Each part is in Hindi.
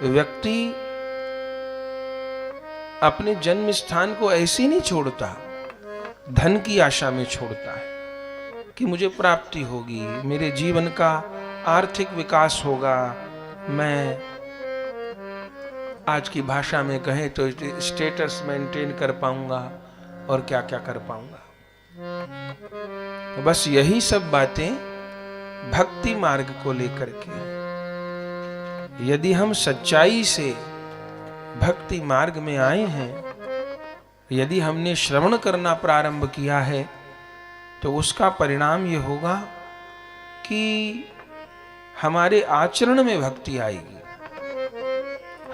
व्यक्ति अपने जन्म स्थान को ऐसे नहीं छोड़ता, धन की आशा में छोड़ता है कि मुझे प्राप्ति होगी, मेरे जीवन का आर्थिक विकास होगा, मैं आज की भाषा में कहें तो स्टेटस मेंटेन कर पाऊंगा और क्या क्या कर पाऊंगा। बस यही सब बातें भक्ति मार्ग को लेकर के। यदि हम सच्चाई से भक्ति मार्ग में आए हैं, यदि हमने श्रवण करना प्रारंभ किया है, तो उसका परिणाम यह होगा कि हमारे आचरण में भक्ति आएगी,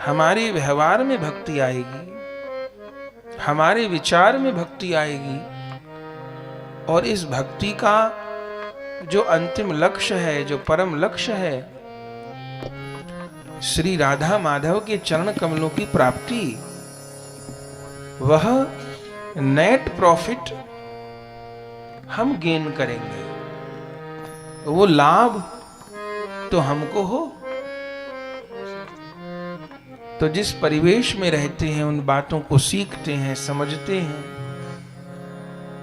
हमारे व्यवहार में भक्ति आएगी, हमारे विचार में भक्ति आएगी। और इस भक्ति का जो अंतिम लक्ष्य है, जो परम लक्ष्य है, श्री राधा माधव के चरण कमलों की प्राप्ति, वह नेट प्रॉफिट हम गेन करेंगे, वो लाभ तो हमको हो। तो जिस परिवेश में रहते हैं, उन बातों को सीखते हैं, समझते हैं,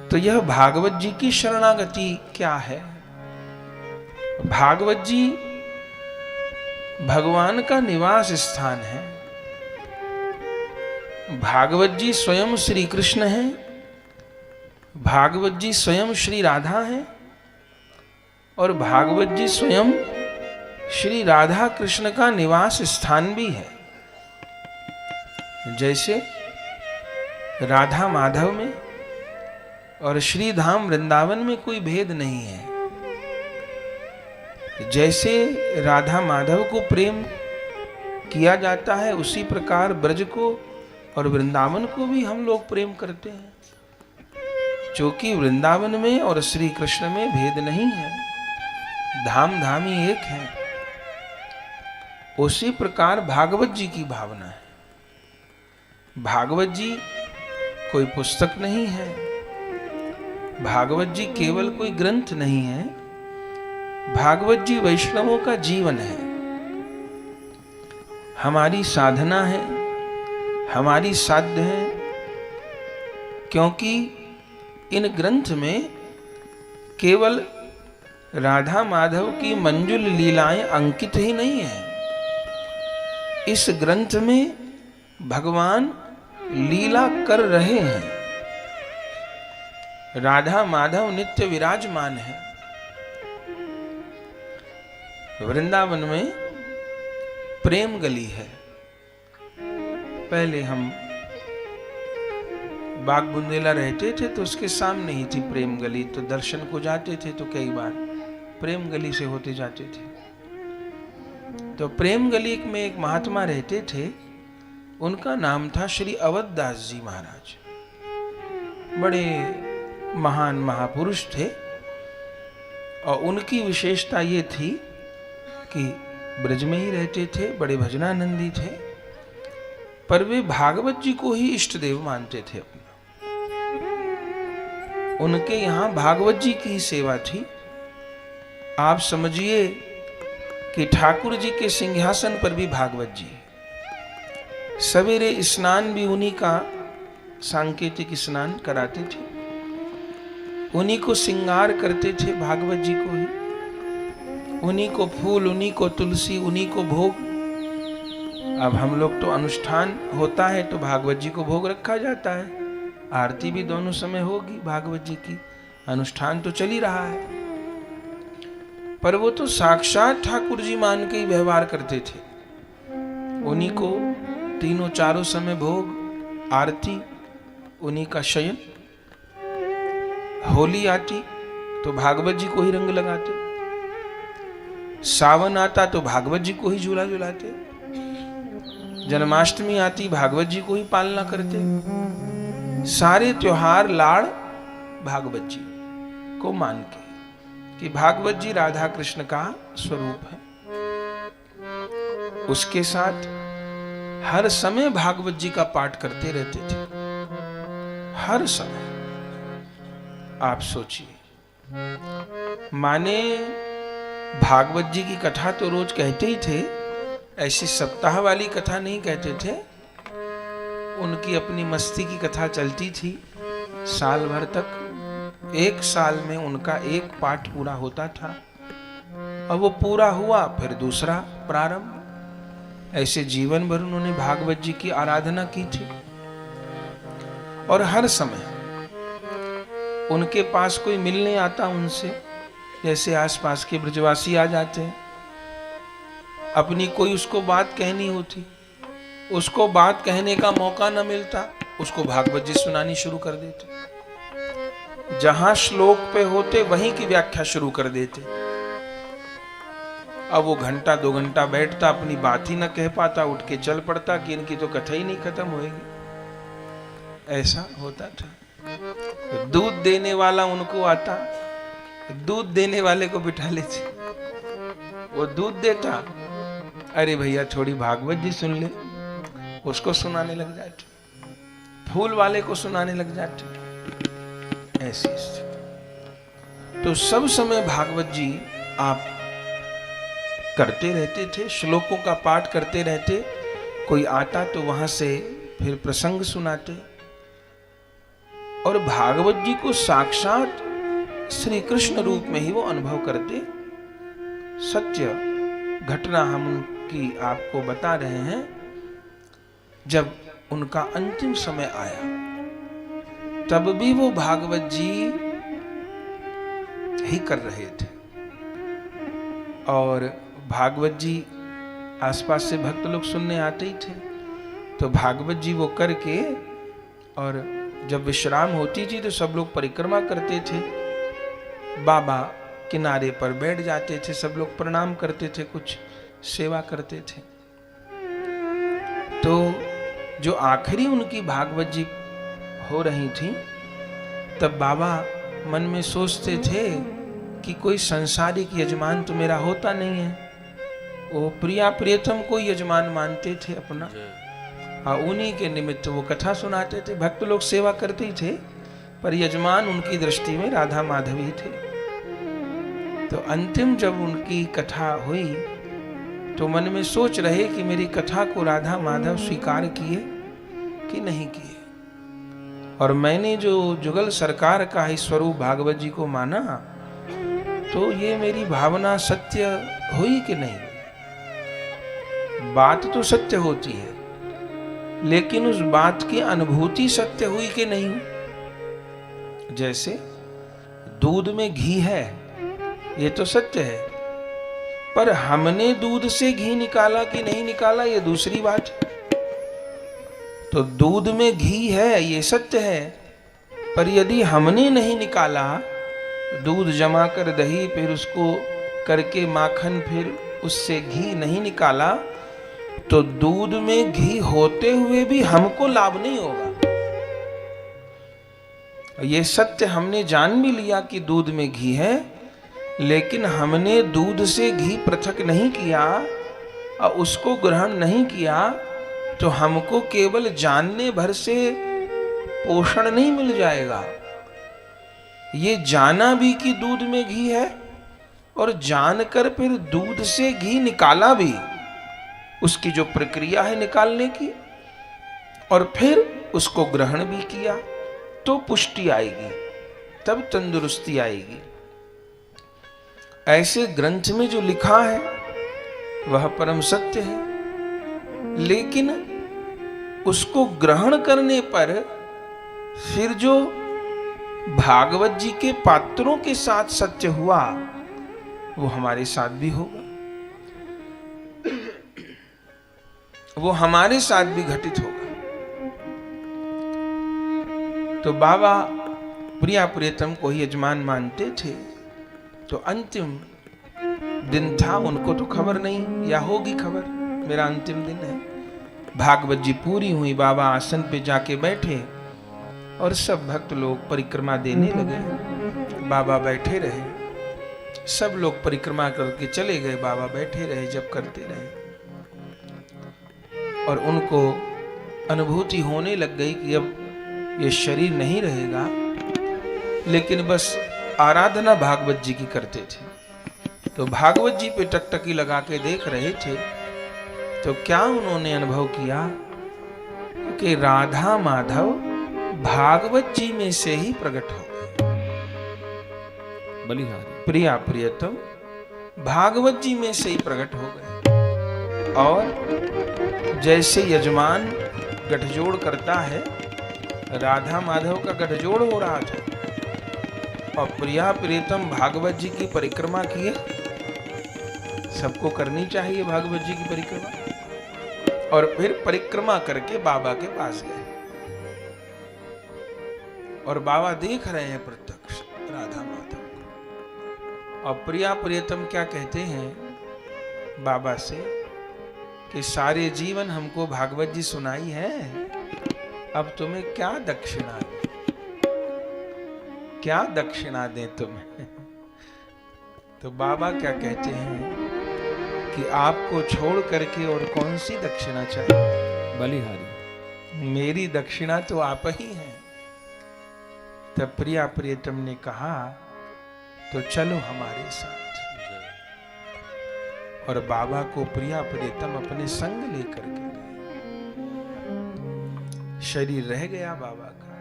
तो यह भागवत जी की शरणागति क्या है? भागवत जी भगवान का निवास स्थान है। भागवत जी स्वयं श्री कृष्ण हैं, भागवत जी स्वयं श्री राधा हैं, और भागवत जी स्वयं श्री राधा कृष्ण का निवास स्थान भी है। जैसे राधा माधव में और श्री धाम वृंदावन में कोई भेद नहीं है, जैसे राधा माधव को प्रेम किया जाता है, उसी प्रकार ब्रज को और वृंदावन को भी हम लोग प्रेम करते हैं, क्योंकि वृंदावन में और श्री कृष्ण में भेद नहीं है, धाम धाम ही एक है। उसी प्रकार भागवत जी की भावना है। भागवत जी कोई पुस्तक नहीं है, भागवत जी केवल कोई ग्रंथ नहीं है, भागवत जी वैष्णवों का जीवन है, हमारी साधना है, हमारी साध्य है। क्योंकि इन ग्रंथ में केवल राधा माधव की मंजुल लीलाएं अंकित ही नहीं है, इस ग्रंथ में भगवान लीला कर रहे हैं। राधा माधव नित्य विराजमान है। वृंदावन में प्रेम गली है। पहले हम बाग बुंदेला रहते थे तो उसके सामने ही थी प्रेम गली, तो दर्शन को जाते थे तो कई बार प्रेम गली से होते जाते थे। तो प्रेम गली में एक महात्मा रहते थे, उनका नाम था श्री अवधदास जी महाराज। बड़े महान महापुरुष थे, और उनकी विशेषता ये थी कि ब्रज में ही रहते थे, बड़े भजनानंदी थे, पर वे भागवत जी को ही इष्ट देव मानते थे अपना। उनके यहां भागवत जी की सेवा थी। आप समझिए कि ठाकुर जी के सिंहासन पर भी भागवत जी, सवेरे स्नान भी उन्हीं का सांकेतिक स्नान कराते थे, उन्हीं को श्रृंगार करते थे, भागवत जी को ही, उन्हीं को फूल, उन्हीं को तुलसी, उन्हीं को भोग। अब हम लोग तो अनुष्ठान होता है तो भागवत जी को भोग रखा जाता है, आरती भी दोनों समय होगी भागवत जी की, अनुष्ठान तो चल ही रहा है, पर वो तो साक्षात ठाकुर जी मान के ही व्यवहार करते थे। उन्हीं को तीनों चारों समय भोग, आरती, उन्हीं का शयन। होली आती तो भागवत जी को ही रंग लगाते, सावन आता तो भागवत जी को ही झूला झुलाते, जन्माष्टमी आती भागवत जी को ही पालना करते। सारे त्योहार लाड़ भागवत जी को मान के कि भागवत जी राधा कृष्ण का स्वरूप है। उसके साथ हर समय भागवत जी का पाठ करते रहते थे, हर समय। आप सोचिए, माने भागवत जी की कथा तो रोज कहते ही थे, ऐसी सप्ताह वाली कथा नहीं कहते थे, उनकी अपनी मस्ती की कथा चलती थी साल भर तक। एक साल में उनका एक पाठ पूरा होता था, अब वो पूरा हुआ फिर दूसरा प्रारंभ। ऐसे जीवन भर उन्होंने भागवत जी की आराधना की थी। और हर समय उनके पास कोई मिलने आता उनसे, जैसे आसपास के ब्रजवासी आ जाते हैं, अपनी कोई उसको बात कहनी होती, उसको बात कहने का मौका न मिलता, उसको भागवत जी सुनानी शुरू कर देते। जहां श्लोक पे होते वहीं की व्याख्या शुरू कर देते। अब वो घंटा 2 घंटा बैठता, अपनी बात ही न कह पाता, उठ के चल पड़ता कि इनकी तो कथा ही नहीं खत्म होएगी। ऐसा होता था। दूध देने वाला उनको आता, दूध देने वाले को बिठा लेते, वो दूध देता, अरे भैया थोड़ी भागवत जी सुन ले, उसको सुनाने लग जाते। फूल वाले को सुनाने लग जाते। ऐसी स्थिति। तो सब समय भागवत जी आप करते रहते थे, श्लोकों का पाठ करते रहते। कोई आता तो वहां से फिर प्रसंग सुनाते। और भागवत जी को साक्षात श्री कृष्ण रूप में ही वो अनुभव करते। सत्य घटना हम उनकी आपको बता रहे हैं। जब उनका अंतिम समय आया तब भी वो भागवत जी ही कर रहे थे। और भागवत जी आसपास से भक्त लोग सुनने आते ही थे, तो भागवत जी वो करके, और जब विश्राम होती थी तो सब लोग परिक्रमा करते थे, बाबा किनारे पर बैठ जाते थे, सब लोग प्रणाम करते थे, कुछ सेवा करते थे। तो जो आखिरी उनकी भागवत जी हो रही थी, तब बाबा मन में सोचते थे कि कोई संसारिक यजमान तो मेरा होता नहीं है। वो प्रिया प्रियतम को यजमान मानते थे अपना, हाँ, उन्हीं के निमित्त वो कथा सुनाते थे। भक्त लोग सेवा करते ही थे, पर यजमान उनकी दृष्टि में राधा माधव ही थे। तो अंतिम जब उनकी कथा हुई तो मन में सोच रहे कि मेरी कथा को राधा माधव स्वीकार किए कि नहीं किए। और मैंने जो जुगल सरकार का ही स्वरूप भागवत जी को माना, तो ये मेरी भावना सत्य हुई कि नहीं। बात तो सत्य होती है, लेकिन उस बात की अनुभूति सत्य हुई कि नहीं। जैसे दूध में घी है, ये तो सत्य है, पर हमने दूध से घी निकाला कि नहीं निकाला, ये दूसरी बात है। तो दूध में घी है, ये सत्य है, पर यदि हमने नहीं निकाला, दूध जमा कर दही, फिर उसको करके माखन, फिर उससे घी नहीं निकाला, तो दूध में घी होते हुए भी हमको लाभ नहीं होगा। ये सत्य हमने जान भी लिया कि दूध में घी है, लेकिन हमने दूध से घी पृथक नहीं किया और उसको ग्रहण नहीं किया, तो हमको केवल जानने भर से पोषण नहीं मिल जाएगा। ये जाना भी कि दूध में घी है, और जानकर फिर दूध से घी निकाला भी, उसकी जो प्रक्रिया है निकालने की, और फिर उसको ग्रहण भी किया, तो पुष्टि आएगी, तब तंदुरुस्ती आएगी। ऐसे ग्रंथ में जो लिखा है वह परम सत्य है, लेकिन उसको ग्रहण करने पर फिर जो भागवत जी के पात्रों के साथ सत्य हुआ, वो हमारे साथ भी होगा, वो हमारे साथ भी घटित होगा। तो बाबा प्रिया प्रियतम को ही यजमान मानते थे। तो अंतिम दिन था, उनको तो खबर नहीं, या होगी खबर, मेरा अंतिम दिन है। भागवत जी पूरी हुई, बाबा आसन पे जाके बैठे और सब भक्त लोग परिक्रमा देने लगे। बाबा बैठे रहे, सब लोग परिक्रमा करके चले गए, बाबा बैठे रहे, जब करते रहे। और उनको अनुभूति होने लग गई कि अब ये शरीर नहीं रहेगा, लेकिन बस आराधना भागवत जी की करते थे। तो भागवत जी पे टकटकी लगा के देख रहे थे तो क्या उन्होंने अनुभव किया कि राधा माधव भागवत जी में से ही प्रकट हो गए। बलिहारी प्रिया प्रियतम भागवत जी में से ही प्रकट हो गए। और जैसे यजमान गठजोड़ करता है, राधा माधव का गठजोड़ हो रहा था और प्रिया प्रियतम भागवत जी की परिक्रमा किए। सबको करनी चाहिए भागवत जी की परिक्रमा। और फिर परिक्रमा करके बाबा के पास गए और बाबा देख रहे हैं प्रत्यक्ष राधा माधव को। और प्रिया प्रियतम क्या कहते हैं बाबा से कि सारे जीवन हमको भागवत जी सुनाई है, अब तुम्हें क्या दक्षिणा दें, क्या दक्षिणा दें तुम्हें। तो बाबा क्या कहते हैं कि आपको छोड़ करके और कौन सी दक्षिणा चाहिए। बलिहारी मेरी दक्षिणा तो आप ही हैं। तब प्रिया प्रियतम ने कहा तो चलो हमारे साथ। और बाबा को प्रिया प्रियतम अपने संग लेकर के गए। शरीर रह गया बाबा का।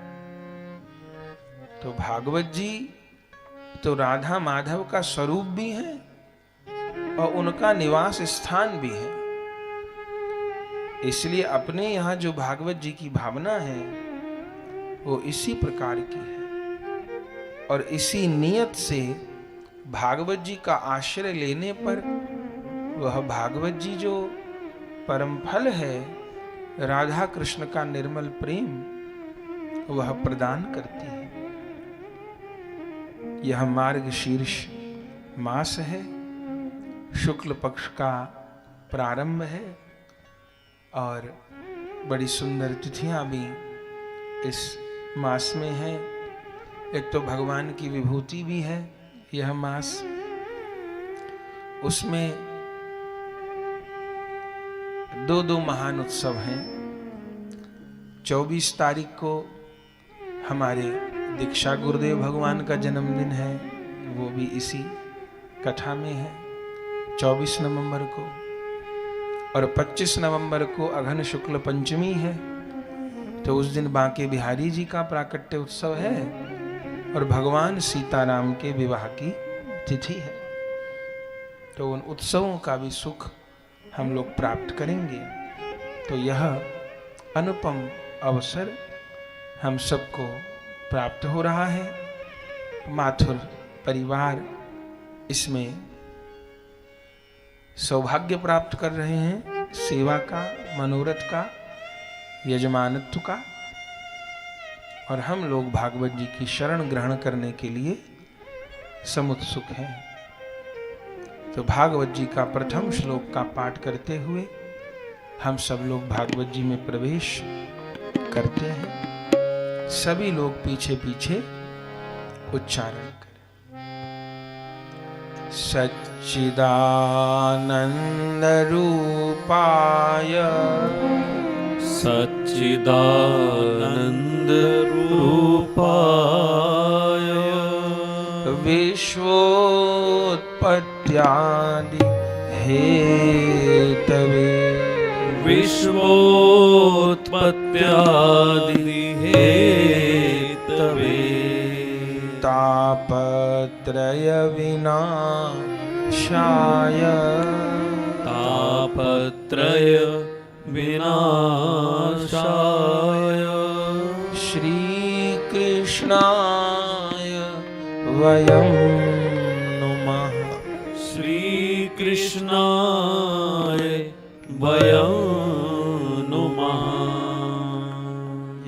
तो भागवत जी तो राधा माधव का स्वरूप भी है और उनका निवास स्थान भी है। इसलिए अपने यहाँ जो भागवत जी की भावना है वो इसी प्रकार की है। और इसी नियत से भागवत जी का आश्रय लेने पर वह भागवत जी जो परम फल है, राधा कृष्ण का निर्मल प्रेम, वह प्रदान करती है। यह मार्गशीर्ष मास है, शुक्ल पक्ष का प्रारंभ है और बड़ी सुंदर तिथियां भी इस मास में है। एक तो भगवान की विभूति भी है यह मास। उसमें दो महान उत्सव हैं। 24 तारीख को हमारे दीक्षा गुरुदेव भगवान का जन्मदिन है, वो भी इसी कथा में है 24 नवंबर को। और 25 नवंबर को अघन शुक्ल पंचमी है, तो उस दिन बांके बिहारी जी का प्राकट्य उत्सव है और भगवान सीताराम के विवाह की तिथि है। तो उन उत्सवों का भी सुख हम लोग प्राप्त करेंगे। तो यह अनुपम अवसर हम सबको प्राप्त हो रहा है। माथुर परिवार इसमें सौभाग्य प्राप्त कर रहे हैं, सेवा का, मनोरथ का, यजमानत्व का। और हम लोग भागवत जी की शरण ग्रहण करने के लिए समुत्सुक हैं। तो भागवत जी का प्रथम श्लोक का पाठ करते हुए हम सब लोग भागवत जी में प्रवेश करते हैं। सभी लोग पीछे पीछे उच्चारण करें। सच्चिदानंद रूपाय सच्चिदानंद रूपाय विश्वोत्पत्त्यादि हेतवे विश्वोत्पत्त्यादि हेतवे तापत्रय विनाशाय तापत्रय विनाशाय श्री कृष्णाय वयं नुमः श्री कृष्णाय वयं नुमः।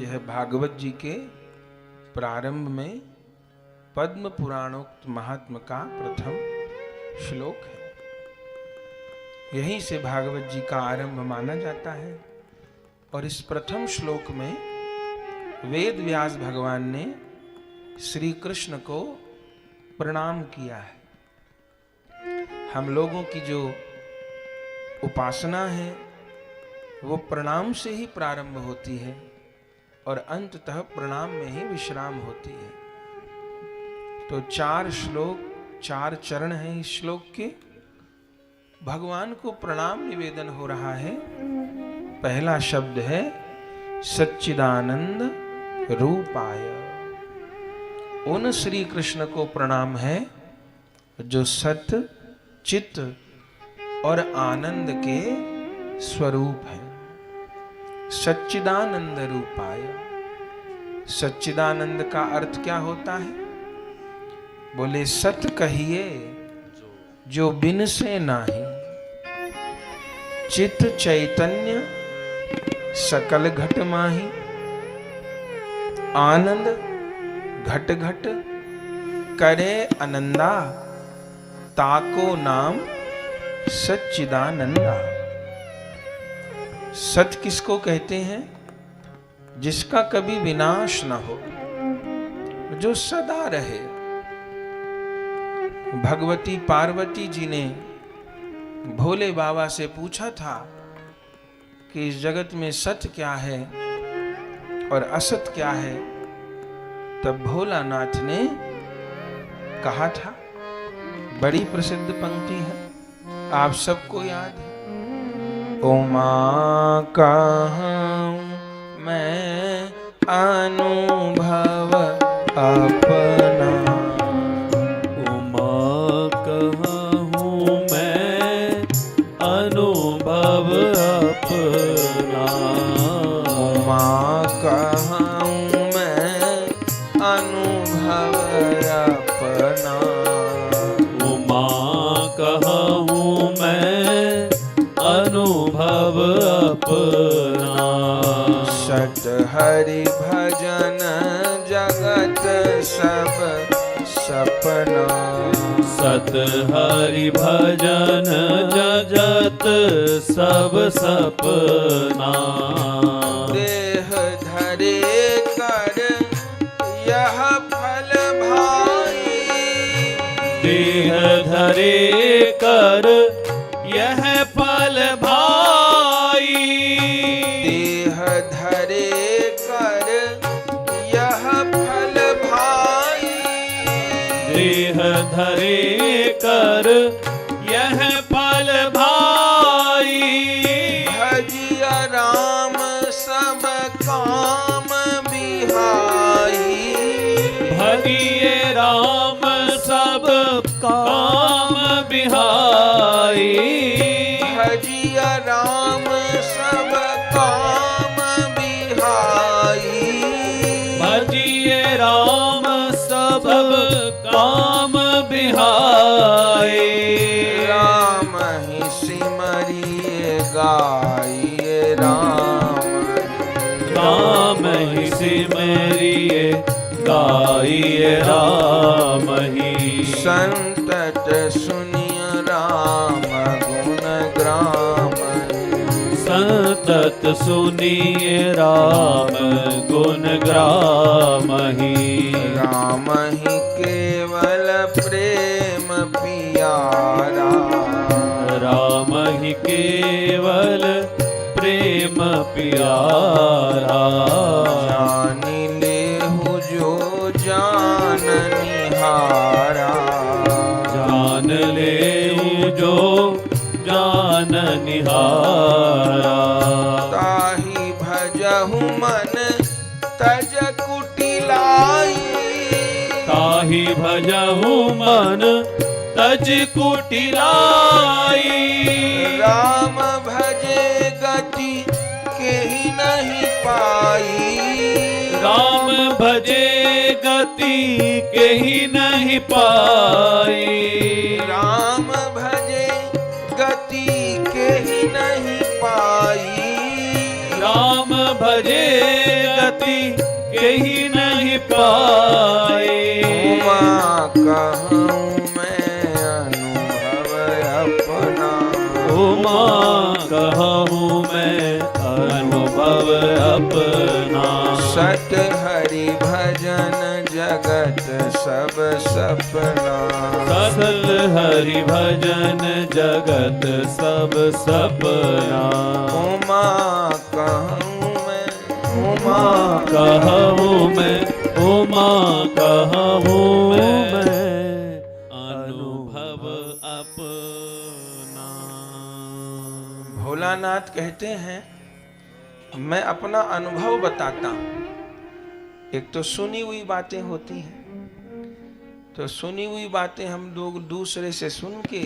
यह भागवत जी के प्रारंभ में पद्म पुराणोक्त महात्म का प्रथम श्लोक है। यहीं से भागवत जी का आरंभ माना जाता है। और इस प्रथम श्लोक में वेद व्यास भगवान ने श्री कृष्ण को प्रणाम किया है। हम लोगों की जो उपासना है वो प्रणाम से ही प्रारंभ होती है और अंततः प्रणाम में ही विश्राम होती है। तो 4 श्लोक, 4 चरण हैं इस श्लोक के। भगवान को प्रणाम निवेदन हो रहा है। पहला शब्द है सच्चिदानंद रूपाय। उन श्री कृष्ण को प्रणाम है जो सत चित और आनंद के स्वरूप है। सच्चिदानंद रूपाय। सच्चिदानंद का अर्थ क्या होता है? बोले सत कहिए जो बिन से नाही, चित चैतन्य सकल घट माही, आनंद घट घट करे आनंदा, ताको नाम सच्चिदानंदा। सत किसको कहते हैं? जिसका कभी विनाश न हो, जो सदा रहे। भगवती पार्वती जी ने भोले बाबा से पूछा था कि इस जगत में सत्य क्या है और असत क्या है। तब भोलानाथ ने कहा था, बड़ी प्रसिद्ध पंक्ति है, आप सबको याद है। उमा कहूं मैं अनुभव अपना, अनुभव अपना। उमा कहूं मैं अनुभव अपना, उमा कहूं मैं अनुभव अपना। सत हरि भजन जगत सब सपना, सत हरि भजन जगत सब सपना। देह धरे कर यह फल भाई, देह धरे कर यह फल भाई। देह धरे कर यह फल भाई, देह धरे कर यह फल भाई। भजिया राम सब काम बिहाई, भजिए राम सब काम बिहाई। भजिया राम सब काम बिहाई, भजिए राम सब काम बिहाई। राम ही सिमरिए गाइए राम, राम ही सिमरिए गाइए राम ही। संतत सुनिय राम गुण ग्राम, संतत सुनिए राम गुण ग्राम ही। राम ही केवल प्रेम पियारा, राम ही केवल प्रेम प्यारा। जानी लेहु जो जान निहारा, जान ले जो जान निहारा। ताहि भजहु मन तज कुटिलाई, ताहि भजहु मन तज कुटिलाई। राम भजे गति केहि नहीं पाई, राम भजे गति केहि नहीं पाई। राम भजे गति केहि नहीं पाई, राम भजे गति केहि नहीं पाई। उमा कहूं मैं अनुभव अपना, उमा कहूं मैं अनुभव अपना। सत हरि भजन जगत सब सपना, सत हरि भजन जगत सब सपना। उमा कहूं मैं, उमा कहूं मैं, उमा कहूं मैं अनुभव अपना। दीनानाथ कहते हैं, मैं अपना अनुभव बताता हूं। एक तो सुनी हुई बातें होती हैं, तो सुनी हुई बातें हम लोग दूसरे से सुन के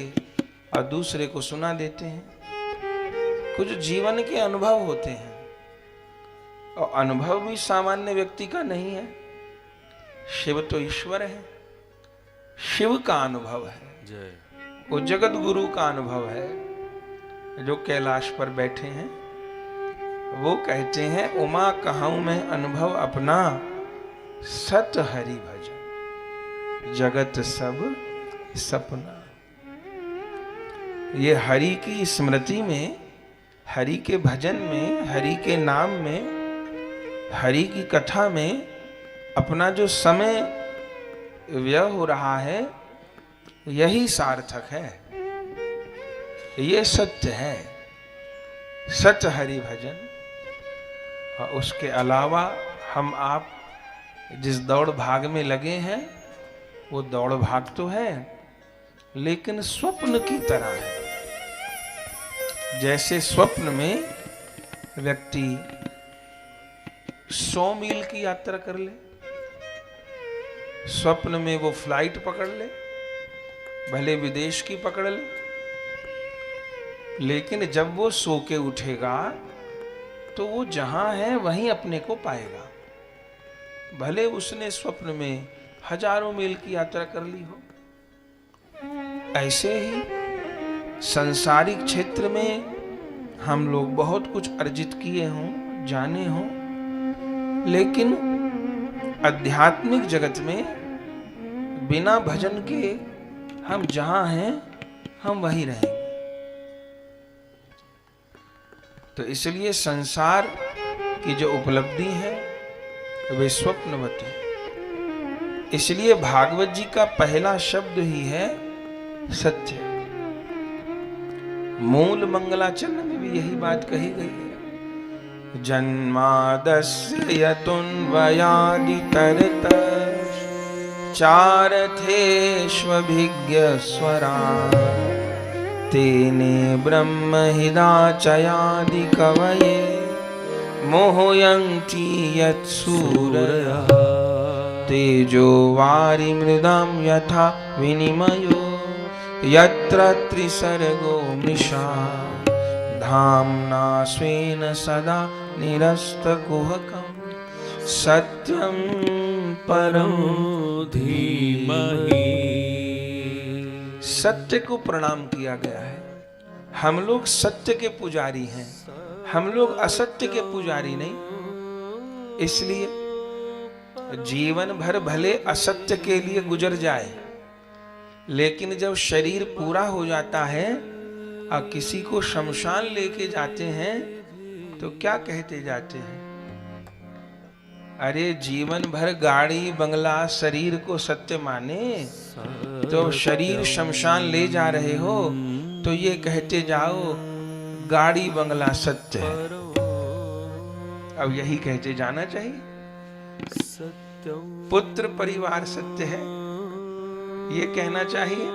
और दूसरे को सुना देते हैं। कुछ जीवन के अनुभव होते हैं, और अनुभव भी सामान्य व्यक्ति का नहीं है। शिव तो ईश्वर है, शिव का अनुभव है, वो जगत गुरु का अनुभव है जो कैलाश पर बैठे हैं। वो कहते हैं, उमा कहूं मैं अनुभव अपना, सत हरि भजन जगत सब सपना। ये हरि की स्मृति में, हरि के भजन में, हरि के नाम में, हरि की कथा में अपना जो समय व्यय हो रहा है, यही सार्थक है, ये सत्य है, सच हरि भजन। और उसके अलावा हम आप जिस दौड़ भाग में लगे हैं, वो दौड़ भाग तो है, लेकिन स्वप्न की तरह है। जैसे स्वप्न में व्यक्ति 100 मील की यात्रा कर ले, स्वप्न में वो फ्लाइट पकड़ ले, भले विदेश की पकड़ ले, लेकिन जब वो सो के उठेगा तो वो जहां है वहीं अपने को पाएगा, भले उसने स्वप्न में हजारों मील की यात्रा कर ली हो। ऐसे ही सांसारिक क्षेत्र में हम लोग बहुत कुछ अर्जित किए हों, जाने हों, लेकिन आध्यात्मिक जगत में बिना भजन के हम जहां हैं हम वहीं रहेंगे। तो इसलिए संसार की जो उपलब्धि है वे स्वप्नवत है। इसलिए भागवत जी का पहला शब्द ही है सत्य। मूल मंगलाचरण में भी यही बात कही गई है। जन्मादस्य यतुन्वयादितरत चारथेष्वभिज्ञ स्वरा तेने ब्रह्म हिदाचयादि कवये मोहयन्ति यत्सूरयः तेजो वारि मृदां यथा विनिमयो यत्र त्रिसर्गो मृषा धाम्ना स्वेन सदा निरस्तकुहकं सत्यं परं धीमहि। सत्य को प्रणाम किया गया है। हम लोग सत्य के पुजारी हैं, हम लोग असत्य के पुजारी नहीं। इसलिए जीवन भर भले असत्य के लिए गुजर जाए, लेकिन जब शरीर पूरा हो जाता है और किसी को शमशान लेके जाते हैं तो क्या कहते जाते हैं? अरे जीवन भर गाड़ी बंगला शरीर को सत्य माने, तो शरीर शमशान ले जा रहे हो तो ये कहते जाओ गाड़ी बंगला सत्य है। अब यही कहते जाना चाहिए। पुत्र परिवार सत्य है, ये कहना चाहिए।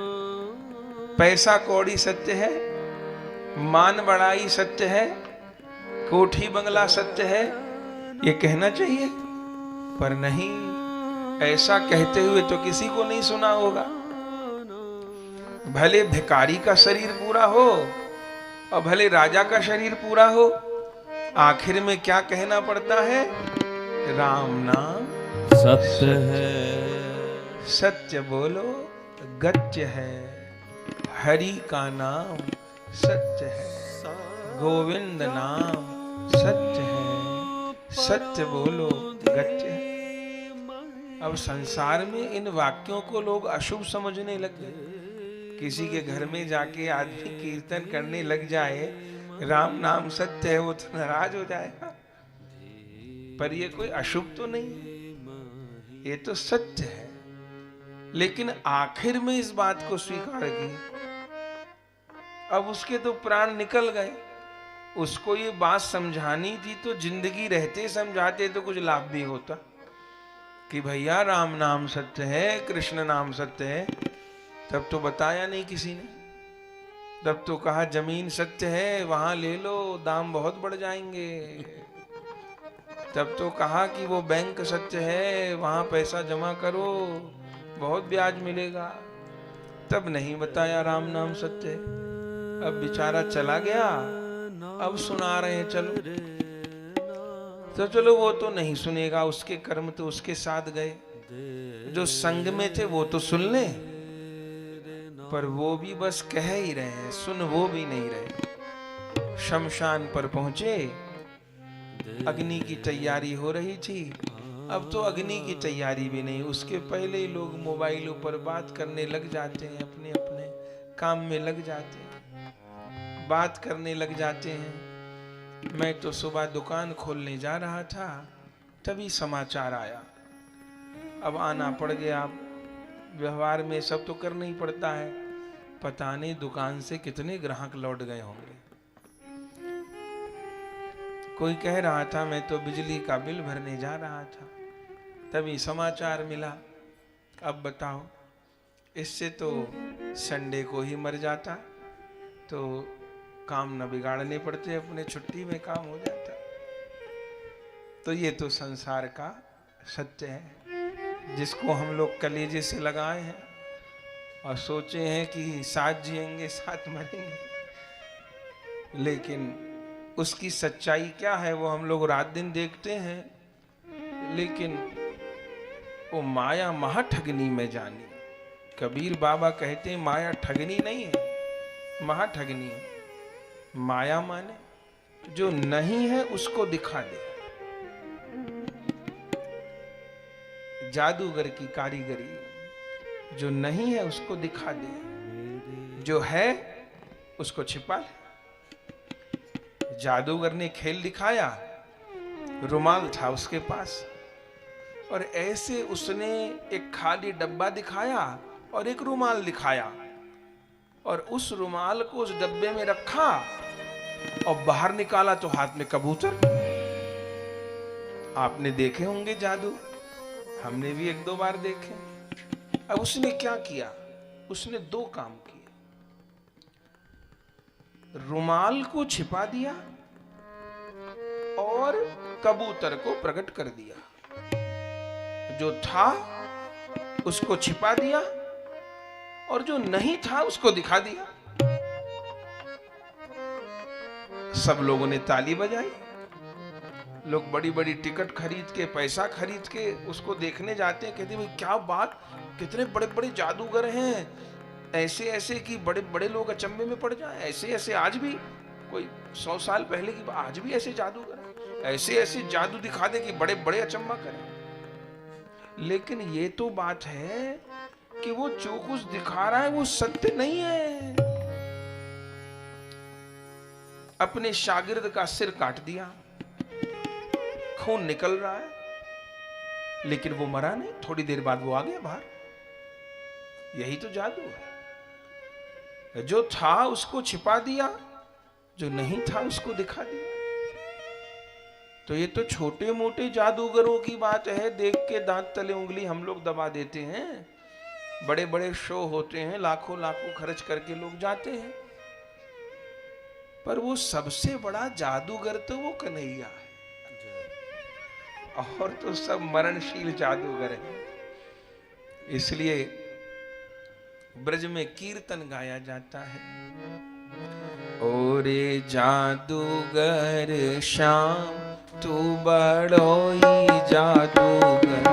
पैसा कौड़ी सत्य है, मान बड़ाई सत्य है, कोठी बंगला सत्य है, ये कहना चाहिए। पर नहीं, ऐसा कहते हुए तो किसी को नहीं सुना होगा। भले भिखारी का शरीर पूरा हो और भले राजा का शरीर पूरा हो, आखिर में क्या कहना पड़ता है? राम नाम सत्य है, सत्य बोलो गत्य है। हरि का नाम सत्य है, गोविंद नाम सत्य है, सत्य बोलो गत्य है। अब संसार में इन वाक्यों को लोग अशुभ समझने लग गए। किसी के घर में जाके आदमी कीर्तन करने लग जाए, राम नाम सत्य है, वो तो नाराज हो जाएगा। पर ये कोई अशुभ तो नहीं है, ये तो सत्य है। लेकिन आखिर में इस बात को स्वीकार किया, अब उसके तो प्राण निकल गए। उसको ये बात समझानी थी तो जिंदगी रहते समझाते तो कुछ लाभ भी होता कि भैया राम नाम सत्य है, कृष्ण नाम सत्य है। तब तो बताया नहीं किसी ने, तब तो कहा जमीन सत्य है, वहां ले लो, दाम बहुत बढ़ जाएंगे। तब तो कहा कि वो बैंक सत्य है, वहां पैसा जमा करो, बहुत ब्याज मिलेगा। तब नहीं बताया राम नाम सत्य है। अब बेचारा चला गया, अब सुना रहे हैं चलो। तो चलो वो तो नहीं सुनेगा, उसके कर्म तो उसके साथ गए। जो संग में थे वो तो सुन ले, पर वो भी बस कह ही रहे हैं, सुन वो भी नहीं रहे। शमशान पर पहुंचे, अग्नि की तैयारी हो रही थी। अब तो अग्नि की तैयारी भी नहीं, उसके पहले ही लोग मोबाइलों पर बात करने लग जाते हैं, अपने अपने काम में लग जाते हैं, बात करने लग जाते हैं। मैं तो सुबह दुकान खोलने जा रहा था, तभी समाचार आया। अब आना पड़ गया, व्यवहार में सब तो करना ही पड़ता है। पता नहीं दुकान से कितने ग्राहक लौट गए होंगे। कोई कह रहा था मैं तो बिजली का बिल भरने जा रहा था, तभी समाचार मिला। अब बताओ, इससे तो संडे को ही मर जाता, तो काम न बिगाड़ने पड़ते, अपने छुट्टी में काम हो जाता। तो ये तो संसार का सत्य है, जिसको हम लोग कलेजे से लगाए हैं और सोचे हैं कि साथ जिएंगे साथ मरेंगे। लेकिन उसकी सच्चाई क्या है वो हम लोग रात दिन देखते हैं, लेकिन वो माया महा ठगनी में जानी। कबीर बाबा कहते हैं माया ठगनी नहीं है, महा ठगनी है। माया माने जो नहीं है उसको दिखा दे, जादूगर की कारीगरी। जो नहीं है उसको दिखा दे, जो है उसको छिपा ले। जादूगर ने खेल दिखाया, रुमाल था उसके पास, और ऐसे उसने एक खाली डब्बा दिखाया और एक रुमाल दिखाया, और उस रुमाल को उस डब्बे में रखा और बाहर निकाला तो हाथ में कबूतर। आपने देखे होंगे जादू, हमने भी एक दो बार देखे। अब उसने क्या किया, उसने दो काम किए। रुमाल को छिपा दिया और कबूतर को प्रकट कर दिया। जो था उसको छिपा दिया और जो नहीं था उसको दिखा दिया। सब लोगों ने ताली बजाई। लोग बड़ी बड़ी टिकट खरीद के, पैसा खरीद के उसको देखने जाते हैं। कहते हैं भाई क्या बात, कितने बड़े बड़े जादूगर हैं, ऐसे ऐसे कि बड़े बड़े लोग अचंभे में पड़ जाएं। ऐसे ऐसे आज भी, कोई 100 साल पहले की आज भी ऐसे जादूगर हैं, ऐसे ऐसे जादू दिखा दे कि बड़े बड़े अचंभा करें। लेकिन ये तो बात है कि वो जो कुछ दिखा रहा है वो सत्य नहीं है। अपने शागिर्द का सिर काट दिया, खून निकल रहा है, लेकिन वो मरा नहीं। थोड़ी देर बाद वो आ गया बाहर। यही तो जादू है। जो था उसको छिपा दिया, जो नहीं था उसको दिखा दिया। तो ये तो छोटे मोटे जादूगरों की बात है, देख के दांत तले उंगली हम लोग दबा देते हैं। बड़े बड़े शो होते हैं, लाखों लाखों खर्च करके लोग जाते हैं, पर वो सबसे बड़ा जादूगर तो वो कन्हैया है, और तो सब मरणशील जादूगर हैं। इसलिए ब्रज में कीर्तन गाया जाता है, ओरे जादूगर श्याम तू बड़ोई जादूगर।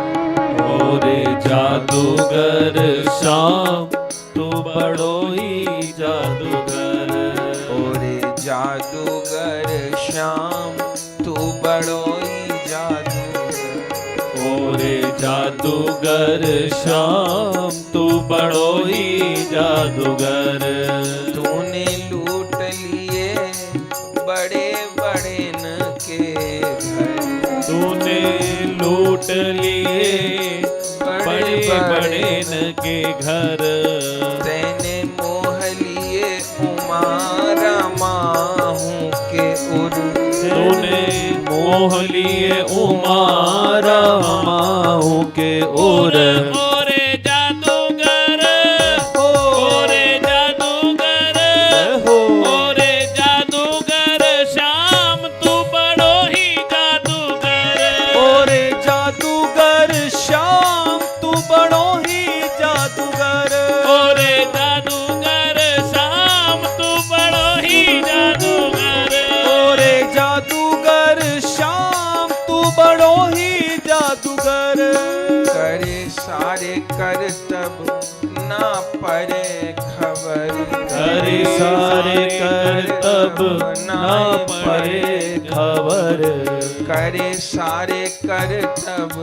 ओरे जादूगर श्याम तू बड़ोई जादूगर। ओरे जादूगर श्याम तू बड़ोई जादूगर। ओरे जादूगर श्याम तू बड़ोई जादूगर। तूने लूट लिए बड़े बड़े न के घर। तूने लूट लिए बड़े बड़े न के घर। तैने मोह लिए उमारा माहू के उर। तूने मोह लिए उमारा माहू के उर। ओरे जादूगर, ओरे जादूगर, करे सारे करतब ना पड़े खबर, करे सारे करतब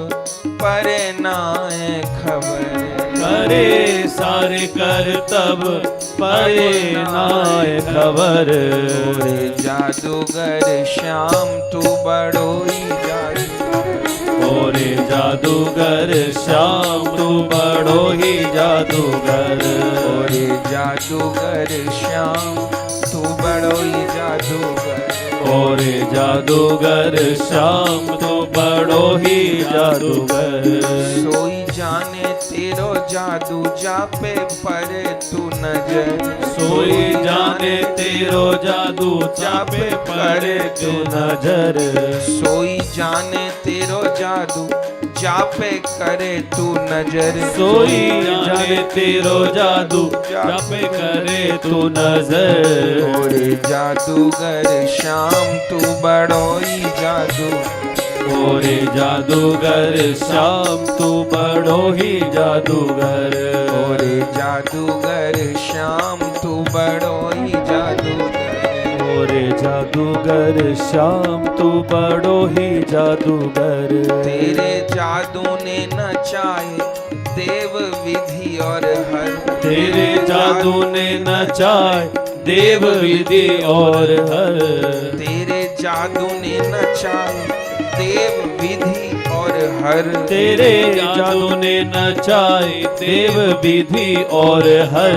परे नाए खबर, करे सारे करतब परे नाय खबर। ओरे जादूगर श्याम तू बड़ो ही जादू, ओरे जादूगर श्याम तू बड़ो ही जादूगर, ओरे जादूगर श्याम तू बड़ो ही जादूगर, ओरे जादूगर श्याम तू बड़ो ही जादूगर। सोई जाने तेरो जादू जापे परे तू नजर, सोई जाने तेरो जादू चापे परे तू नजर, सोई जाने तेरो जादू जापे करे तू नजर, सोई जाने तेरो जादू चापे करे तू नजर। ओरे जादूगर श्याम तू बड़ो ही जादू, ओरे जादूगर श्याम तू बड़ो ही जादूगर, ओरे जादूगर श्याम तू बड़ो ही जादूगर, ओरे जादूगर श्याम तू बड़ो ही जादूगर। तेरे जादू ने नचाए देव विधि और हर, तेरे जादू ने नचाए देव विधि और हर, तेरे जादू ने नचाए देव विधि और हर, तेरे जादू ने नचाए देव विधि और हर।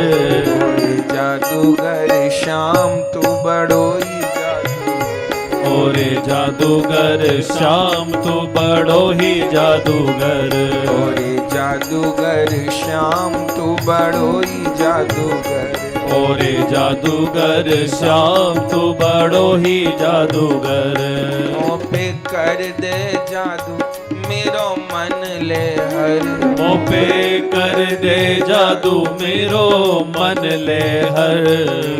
ओरे जादूगर श्याम तू बड़ो ही जादू, ओरे जादूगर श्याम तू बड़ो ही जादूगर, ओरे जादूगर श्याम तू बड़ो ही जादूगर, ओरे जादूगर श्याम तू बड़ो ही जादूगर। मुँह पे कर दे जादू मेरो मन ले हर, मुँह पे कर दे जादू मेरो मन ले हर,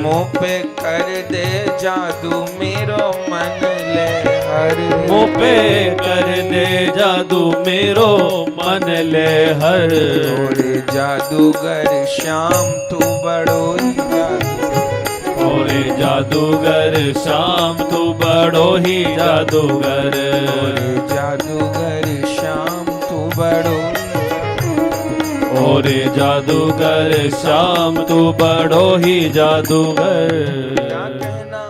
मुँह पे कर दे जादू मेरो मन ले हर, मुँह पे कर दे जादू मेरो मन ले हर। ओरे जादूगर श्याम तू बड़ो ही जादू, ओरे जादूगर श्याम तू बड़ो ही जादूगर, ओरे जादूगर श्याम तू बड़ो, ओरे जादूगर श्याम तू बड़ो ही जादूगर। क्या कहना,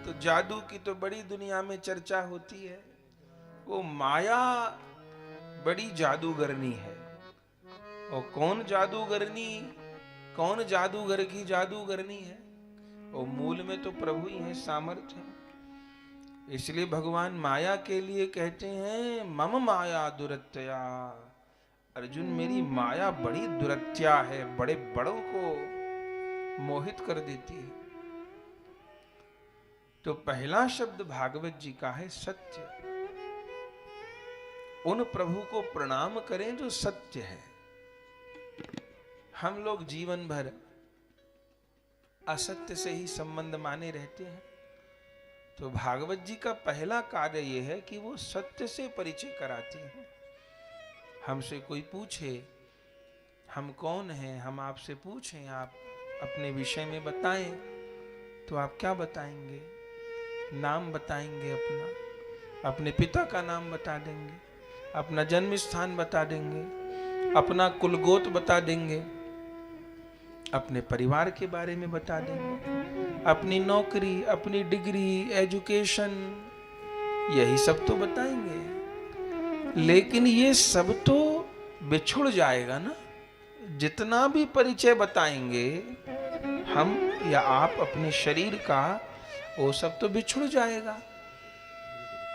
तो जादू की तो बड़ी दुनिया में चर्चा होती है, वो माया बड़ी जादूगरनी है। और कौन जादूगरनी, कौन जादूगर की जादूगरनी है? और मूल में तो प्रभु ही है, सामर्थ्य है। इसलिए भगवान माया के लिए कहते हैं मम माया दुरत्या। अर्जुन मेरी माया बड़ी दुरत्या है, बड़े बड़ों को मोहित कर देती है। तो पहला शब्द भागवत जी का है सत्य। उन प्रभु को प्रणाम करें जो सत्य है। हम लोग जीवन भर असत्य से ही संबंध माने रहते हैं। तो भागवत जी का पहला कार्य यह है कि वो सत्य से परिचय कराती हैं। हमसे कोई पूछे हम कौन हैं, हम आपसे पूछें आप अपने विषय में बताएं, तो आप क्या बताएंगे? नाम बताएंगे अपना, अपने पिता का नाम बता देंगे, अपना जन्म स्थान बता देंगे, अपना कुलगोत बता देंगे, अपने परिवार के बारे में बता देंगे, अपनी नौकरी, अपनी डिग्री, एजुकेशन, यही सब तो बताएंगे। लेकिन ये सब तो बिछुड़ जाएगा ना। जितना भी परिचय बताएंगे हम या आप अपने शरीर का, वो सब तो बिछुड़ जाएगा।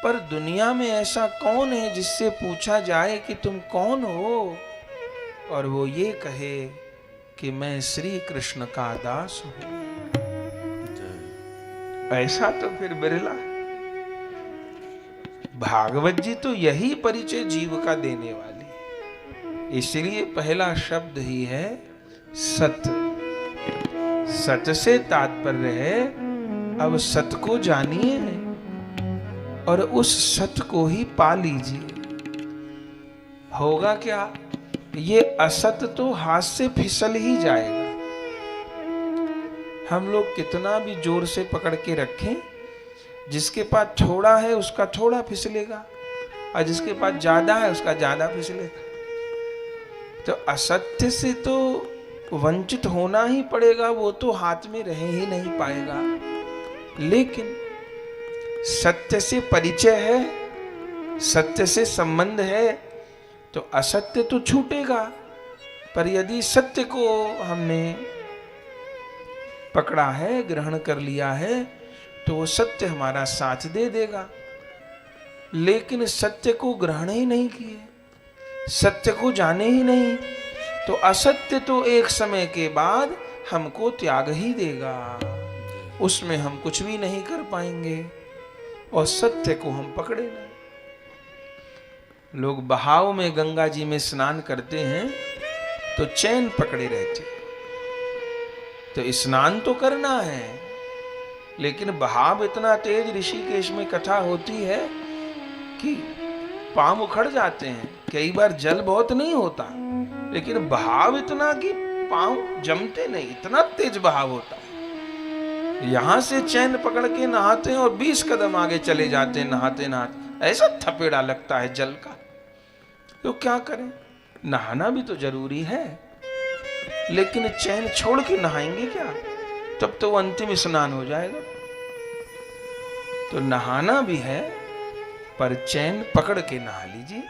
पर दुनिया में ऐसा कौन है जिससे पूछा जाए कि तुम कौन हो, और वो ये कहे कि मैं श्री कृष्ण का दास हूं? ऐसा तो फिर बिरला है। भागवत जी तो यही परिचय जीव का देने वाली। इसलिए पहला शब्द ही है सत। सत से तात्पर्य है अब सत को जानिए और उस सत को ही पा लीजिए। होगा क्या? ये असत तो हाथ से फिसल ही जाएगा। हम लोग कितना भी जोर से पकड़ के रखें, जिसके पास थोड़ा है उसका थोड़ा फिसलेगा, और जिसके पास ज्यादा है उसका ज्यादा फिसलेगा। तो असत्य से तो वंचित होना ही पड़ेगा, वो तो हाथ में रह ही नहीं पाएगा। लेकिन सत्य से परिचय है, सत्य से संबंध है, तो असत्य तो छूटेगा। पर यदि सत्य को हमने पकड़ा है, ग्रहण कर लिया है, तो वो सत्य हमारा साथ दे देगा। लेकिन सत्य को ग्रहण ही नहीं किए, सत्य को जाने ही नहीं, तो असत्य तो एक समय के बाद हमको त्याग ही देगा, उसमें हम कुछ भी नहीं कर पाएंगे, और सत्य को हम पकड़े नहीं। लोग बहाव में गंगा जी में स्नान करते हैं तो चैन पकड़े रहते, तो स्नान तो करना है, लेकिन बहाव इतना तेज, ऋषिकेश में कथा होती है कि पांव उखड़ जाते हैं। कई बार जल बहुत नहीं होता, लेकिन बहाव इतना कि पांव जमते नहीं, इतना तेज बहाव होता है। यहां से चैन पकड़ के नहाते हैं और 20 कदम आगे चले जाते हैं नहाते नहाते, ऐसा थपेड़ा लगता है जल का। तो क्या करें, नहाना भी तो जरूरी है, लेकिन चैन छोड़ के नहाएंगे क्या, तब तो अंतिम स्नान हो जाएगा। तो नहाना भी है, पर चैन पकड़ के नहा लीजिए,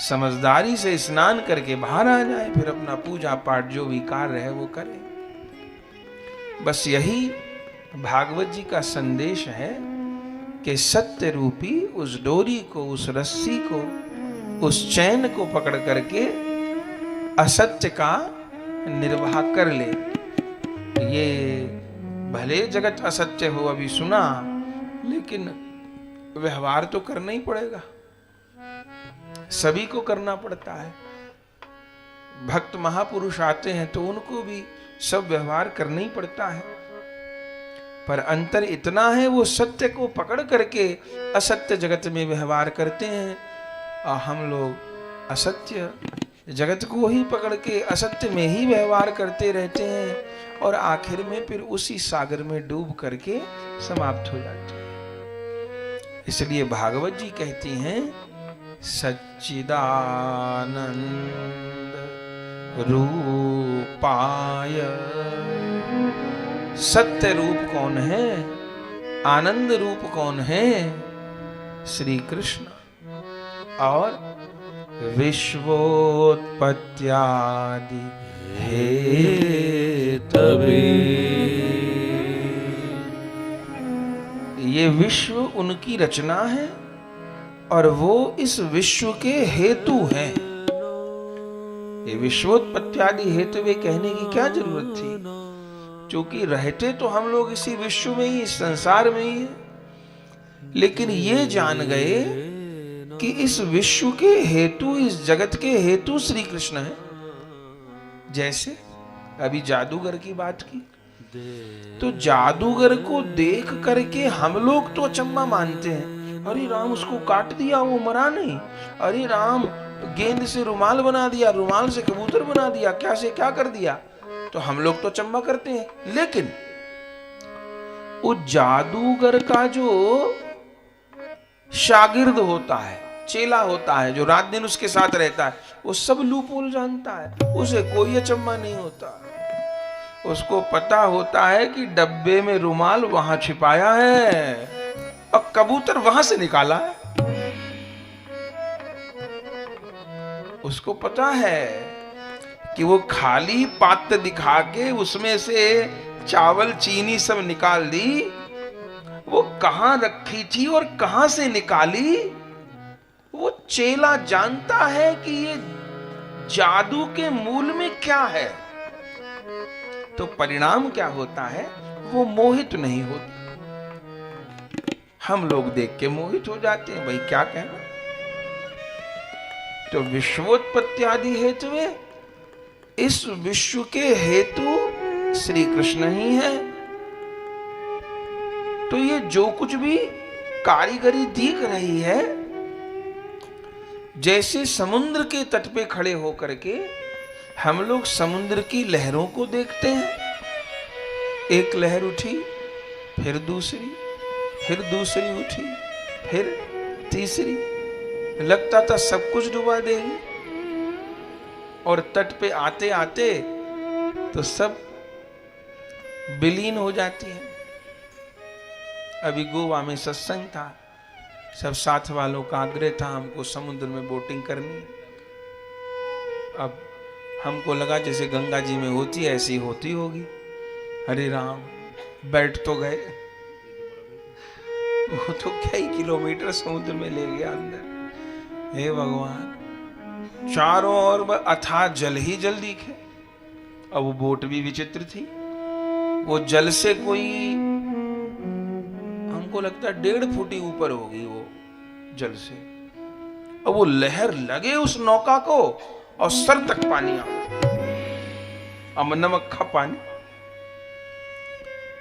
समझदारी से स्नान करके बाहर आ जाए, फिर अपना पूजा पाठ जो भी कार्य है वो करें। बस यही भागवत जी का संदेश है कि सत्य रूपी उस डोरी को, उस रस्सी को, उस चैन को पकड़ करके असत्य का निर्वाह कर ले। ये भले जगत असत्य हो, अभी सुना, लेकिन व्यवहार तो करना ही पड़ेगा, सभी को करना पड़ता है। भक्त महापुरुष आते हैं तो उनको भी सब व्यवहार करना ही पड़ता है, पर अंतर इतना है, वो सत्य को पकड़ करके असत्य जगत में व्यवहार करते हैं, और हम लोग असत्य जगत को ही पकड़ के असत्य में ही व्यवहार करते रहते हैं, और आखिर में फिर उसी सागर में डूब करके समाप्त हो जाते हैं। इसलिए भागवत जी कहती हैं, सच्चिदानंद रूपाय। सत्य रूप कौन है, आनंद रूप कौन है? श्री कृष्ण। और विश्वोत्पत्त्यादि हेतवे, ये विश्व उनकी रचना है और वो इस विश्व के हेतु हैं। ये विश्वोत्पत्त्यादि हेतवे कहने की क्या जरूरत थी, क्योंकि रहते तो हम लोग इसी विश्व में ही, इस संसार में ही है, लेकिन ये जान गए कि इस विश्व के हेतु, इस जगत के हेतु श्री कृष्ण है। जैसे अभी जादूगर की बात की, तो जादूगर को देख करके हम लोग तो अचंभा मानते हैं, अरे राम उसको काट दिया, वो मरा नहीं, अरे राम गेंद से रुमाल बना दिया, रुमाल से कबूतर बना दिया, क्या से क्या कर दिया, तो हम लोग तो अचंभा करते हैं। लेकिन वो जादूगर का जो शागिर्द होता है, चेला होता है, जो रात दिन उसके साथ रहता है, वो सब लूपोल जानता है, उसे कोई अचंभा नहीं होता। उसको पता होता है कि डब्बे में रुमाल वहां छिपाया है और कबूतर वहां से निकाला है। उसको पता है कि वो खाली पात्र दिखा के उसमें से चावल चीनी सब निकाल दी, वो कहां रखी थी और कहां से निकाली, वो चेला जानता है कि ये जादू के मूल में क्या है। तो परिणाम क्या होता है, वो मोहित नहीं होती। हम लोग देख के मोहित हो जाते हैं, भाई क्या कहना। तो विश्वोत्पत्त्यादि हेतुवे, इस विश्व के हेतु श्री कृष्ण ही है। तो ये जो कुछ भी कारीगरी दिख रही है, जैसे समुद्र के तट पे खड़े होकर के हम लोग समुद्र की लहरों को देखते हैं, एक लहर उठी, फिर दूसरी उठी, फिर तीसरी। लगता था सब कुछ डुबा देगी, और तट पे आते आते तो सब विलीन हो जाती है। अभी गोवा में सत्संग था, सब साथ वालों का आग्रह था हमको समुद्र में बोटिंग करनी। अब हमको लगा जैसे गंगा जी में होती है ऐसी होती होगी। हरे राम, बैठ तो गए, वो तो कई किलोमीटर समुद्र में ले गया अंदर। हे भगवान, चारों ओर अथाह जल ही जल दिखे। अब वो बोट भी विचित्र थी, वो जल से कोई हमको लगता है 1.5 फुट ऊपर होगी वो जल से। अब वो लहर लगे उस नौका को और सर तक पानी आ, अब नमक का पानी।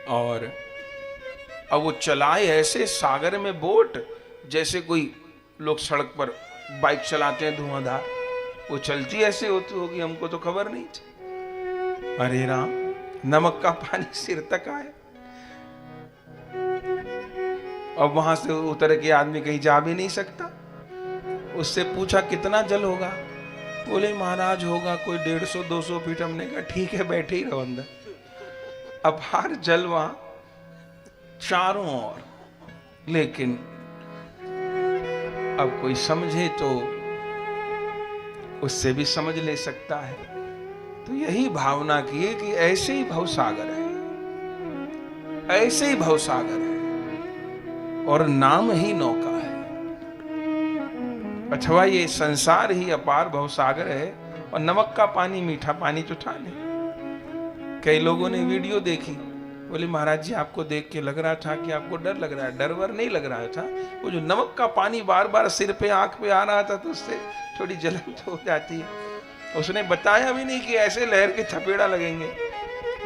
और अब वो चलाए ऐसे सागर में बोट जैसे कोई लोग सड़क पर बाइक चलाते हैं धुआंधार, वो चलती ऐसे होती होगी, हमको तो खबर नहीं थी। अरे राम, नमक का पानी सिर तक आए। अब वहां से उतर के आदमी कहीं जा भी नहीं सकता। उससे पूछा कितना जल होगा, बोले महाराज होगा कोई 150-200 फीट। हमने कहा ठीक है, बैठे ही रहो अंदर। अपार जल वहां चारों ओर, लेकिन अब कोई समझे तो उससे भी समझ ले सकता है। तो यही भावना की है कि ऐसे ही भवसागर है, ऐसे ही भवसागर है और नाम ही नौका है, अथवा ये संसार ही अपार भवसागर है और नमक का पानी मीठा पानी तो था नहीं। कई लोगों ने वीडियो देखी, बोले महाराज जी आपको देख के लग रहा था कि आपको डर लग रहा है। डर वर नहीं लग रहा था, वो जो नमक का पानी बार बार सिर पे आंख पे आ रहा था तो उससे थोड़ी जलन तो हो जाती है। उसने बताया भी नहीं कि ऐसे लहर के थपेड़ा लगेंगे,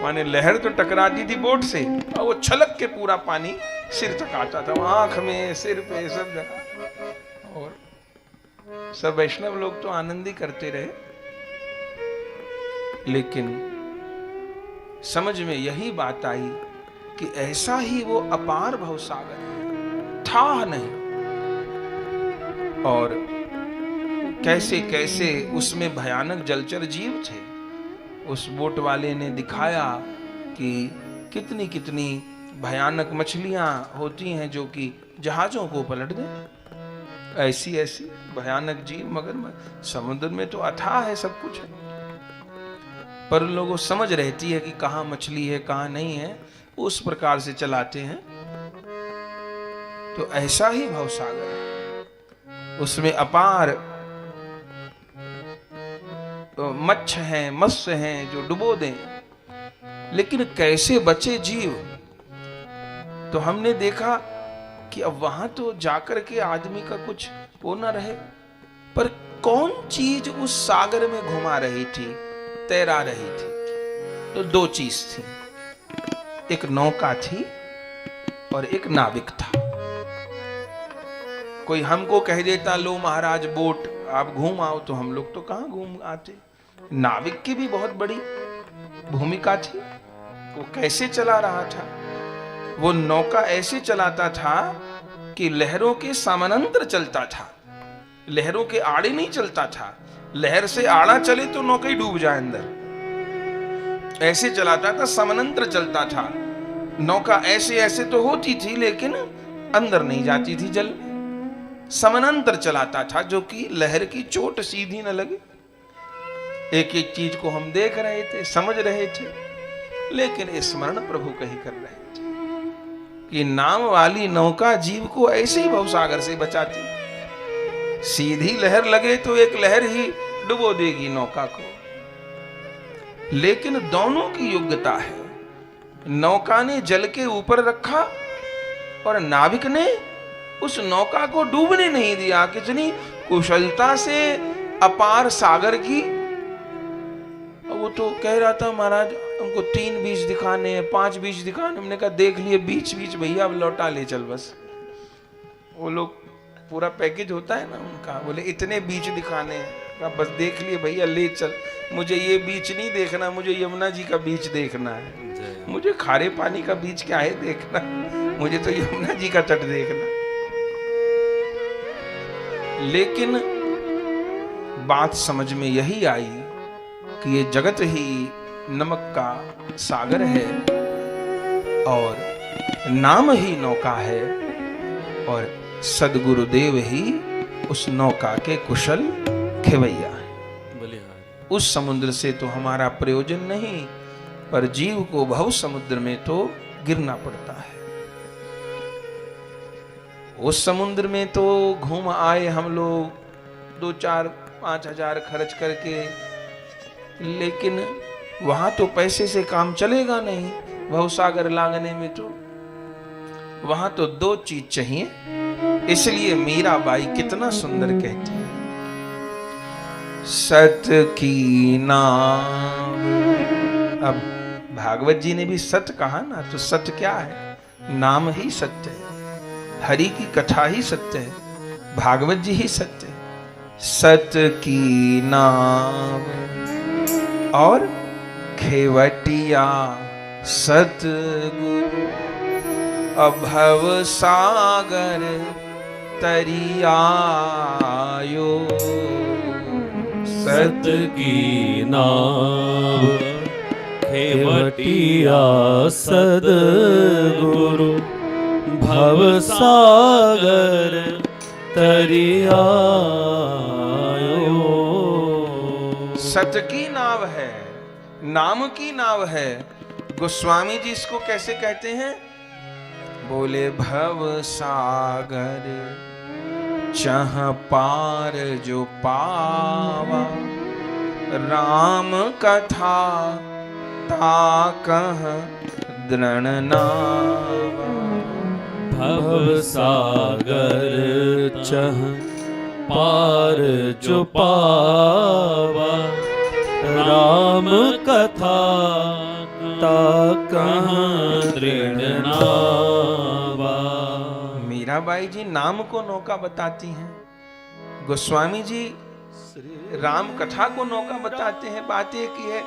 माने लहर तो टकराती थी बोट से और वो छलक के पूरा पानी सिर तक आता था, आंख में सिर पे सब जगह। और सब वैष्णव लोग तो आनंद ही करते रहे, लेकिन समझ में यही बात आई कि ऐसा ही वो अपार भवसागर है, था नहीं। और कैसे कैसे उसमें भयानक जलचर जीव थे। उस बोट वाले ने दिखाया कि कितनी कितनी भयानक मछलियां होती हैं जो कि जहाजों को पलट दें। ऐसी ऐसी भयानक जीव, मगर समुद्र में तो अथाह है सब कुछ है, पर लोगों को समझ रहती है कि कहाँ मछली है कहाँ नहीं है, उस प्रकार से चलाते हैं। तो ऐसा ही भवसागर है, उसमें अपार मच्छ हैं, मत्स्य हैं जो डुबो दें, लेकिन कैसे बचे जीव। तो हमने देखा कि अब वहां तो जाकर के आदमी का कुछ वो न रहे, पर कौन चीज उस सागर में घुमा रही थी, तैरा रही थी। तो 2 चीज थी, एक नौका थी और एक नाविक था। कोई हमको कह देता लो महाराज बोट आप घूम आओ, तो हम लोग तो कहां घूम आते। नाविक की भी बहुत बड़ी भूमिका थी। वो कैसे चला रहा था, वो नौका ऐसे चलाता था कि लहरों के समानांतर चलता था, लहरों के आड़े नहीं चलता था। लहर से आड़ा चले तो नौका ही डूब जाए अंदर, ऐसे चलाता था, समानांतर चलता था। नौका ऐसे ऐसे तो होती थी लेकिन अंदर नहीं जाती थी जल में, समानांतर चलाता था, जो कि लहर की चोट सीधी न लगे। एक एक चीज को हम देख रहे थे, समझ रहे थे, लेकिन स्मरण प्रभु का ही कर रहे थे कि नाम वाली नौका जीव को ऐसे ही भवसागर से बचाती। सीधी लहर लगे तो एक लहर ही डुबो देगी नौका को, लेकिन दोनों की योग्यता है। नौका ने जल के ऊपर रखा और नाविक ने उस नौका को डूबने नहीं दिया। कितनी कुशलता से अपार सागर की। वो तो कह रहा था महाराज हमको 3 बीच दिखाने हैं, 5 बीच दिखाने। हमने कहा देख लिए बीच बीच भैया, अब लौटा ले चल बस। वो लोग पूरा पैकेज होता है ना उनका, बोले इतने बीच दिखाने हैं। कहा बस देख लिए भैया, ले चल, मुझे ये बीच नहीं देखना, मुझे यमुना जी का बीच देखना है, मुझे खारे पानी का बीच क्या है देखना, मुझे तो यमुना जी का तट देखना। लेकिन बात समझ में यही आई कि ये जगत ही नमक का सागर है और नाम ही नौका है और सदगुरुदेव ही उस नौका के कुशल खेवैया है। उस समुद्र से तो हमारा प्रयोजन नहीं, पर जीव को भव समुद्र में तो गिरना पड़ता है। उस समुद्र में तो घूम आए हम लोग 2-4-5 हजार खर्च करके, लेकिन वहां तो पैसे से काम चलेगा नहीं। भवसागर लांघने में तो वहां तो 2 चीज चाहिए। इसलिए मीराबाई कितना सुंदर कहती है, सत की नाम। अब भागवत जी ने भी सत कहा ना, तो सत्य क्या है? नाम ही सत्य है, हरि की कथा ही सत्य है, भागवत जी ही सत्य है। सत की नाम और खेवटिया सतगुरु, अभव सागर तरियायो। सत की नाम खेवटिया सद्गुरु, भव सागर तरियायो। सत की नाव है, नाम की नाव है। गोस्वामी जी इसको कैसे कहते हैं? बोले भव सागर चह पार जो पावा, राम कथा ता कह दृढ़ नावा। भव सागर चह पार जो पावा, राम कथा ता कह दृढ़ नावा। मीराबाई जी नाम को नौका बताती हैं, गोस्वामी जी राम कथा को नौका बताते हैं। बात एक ही है,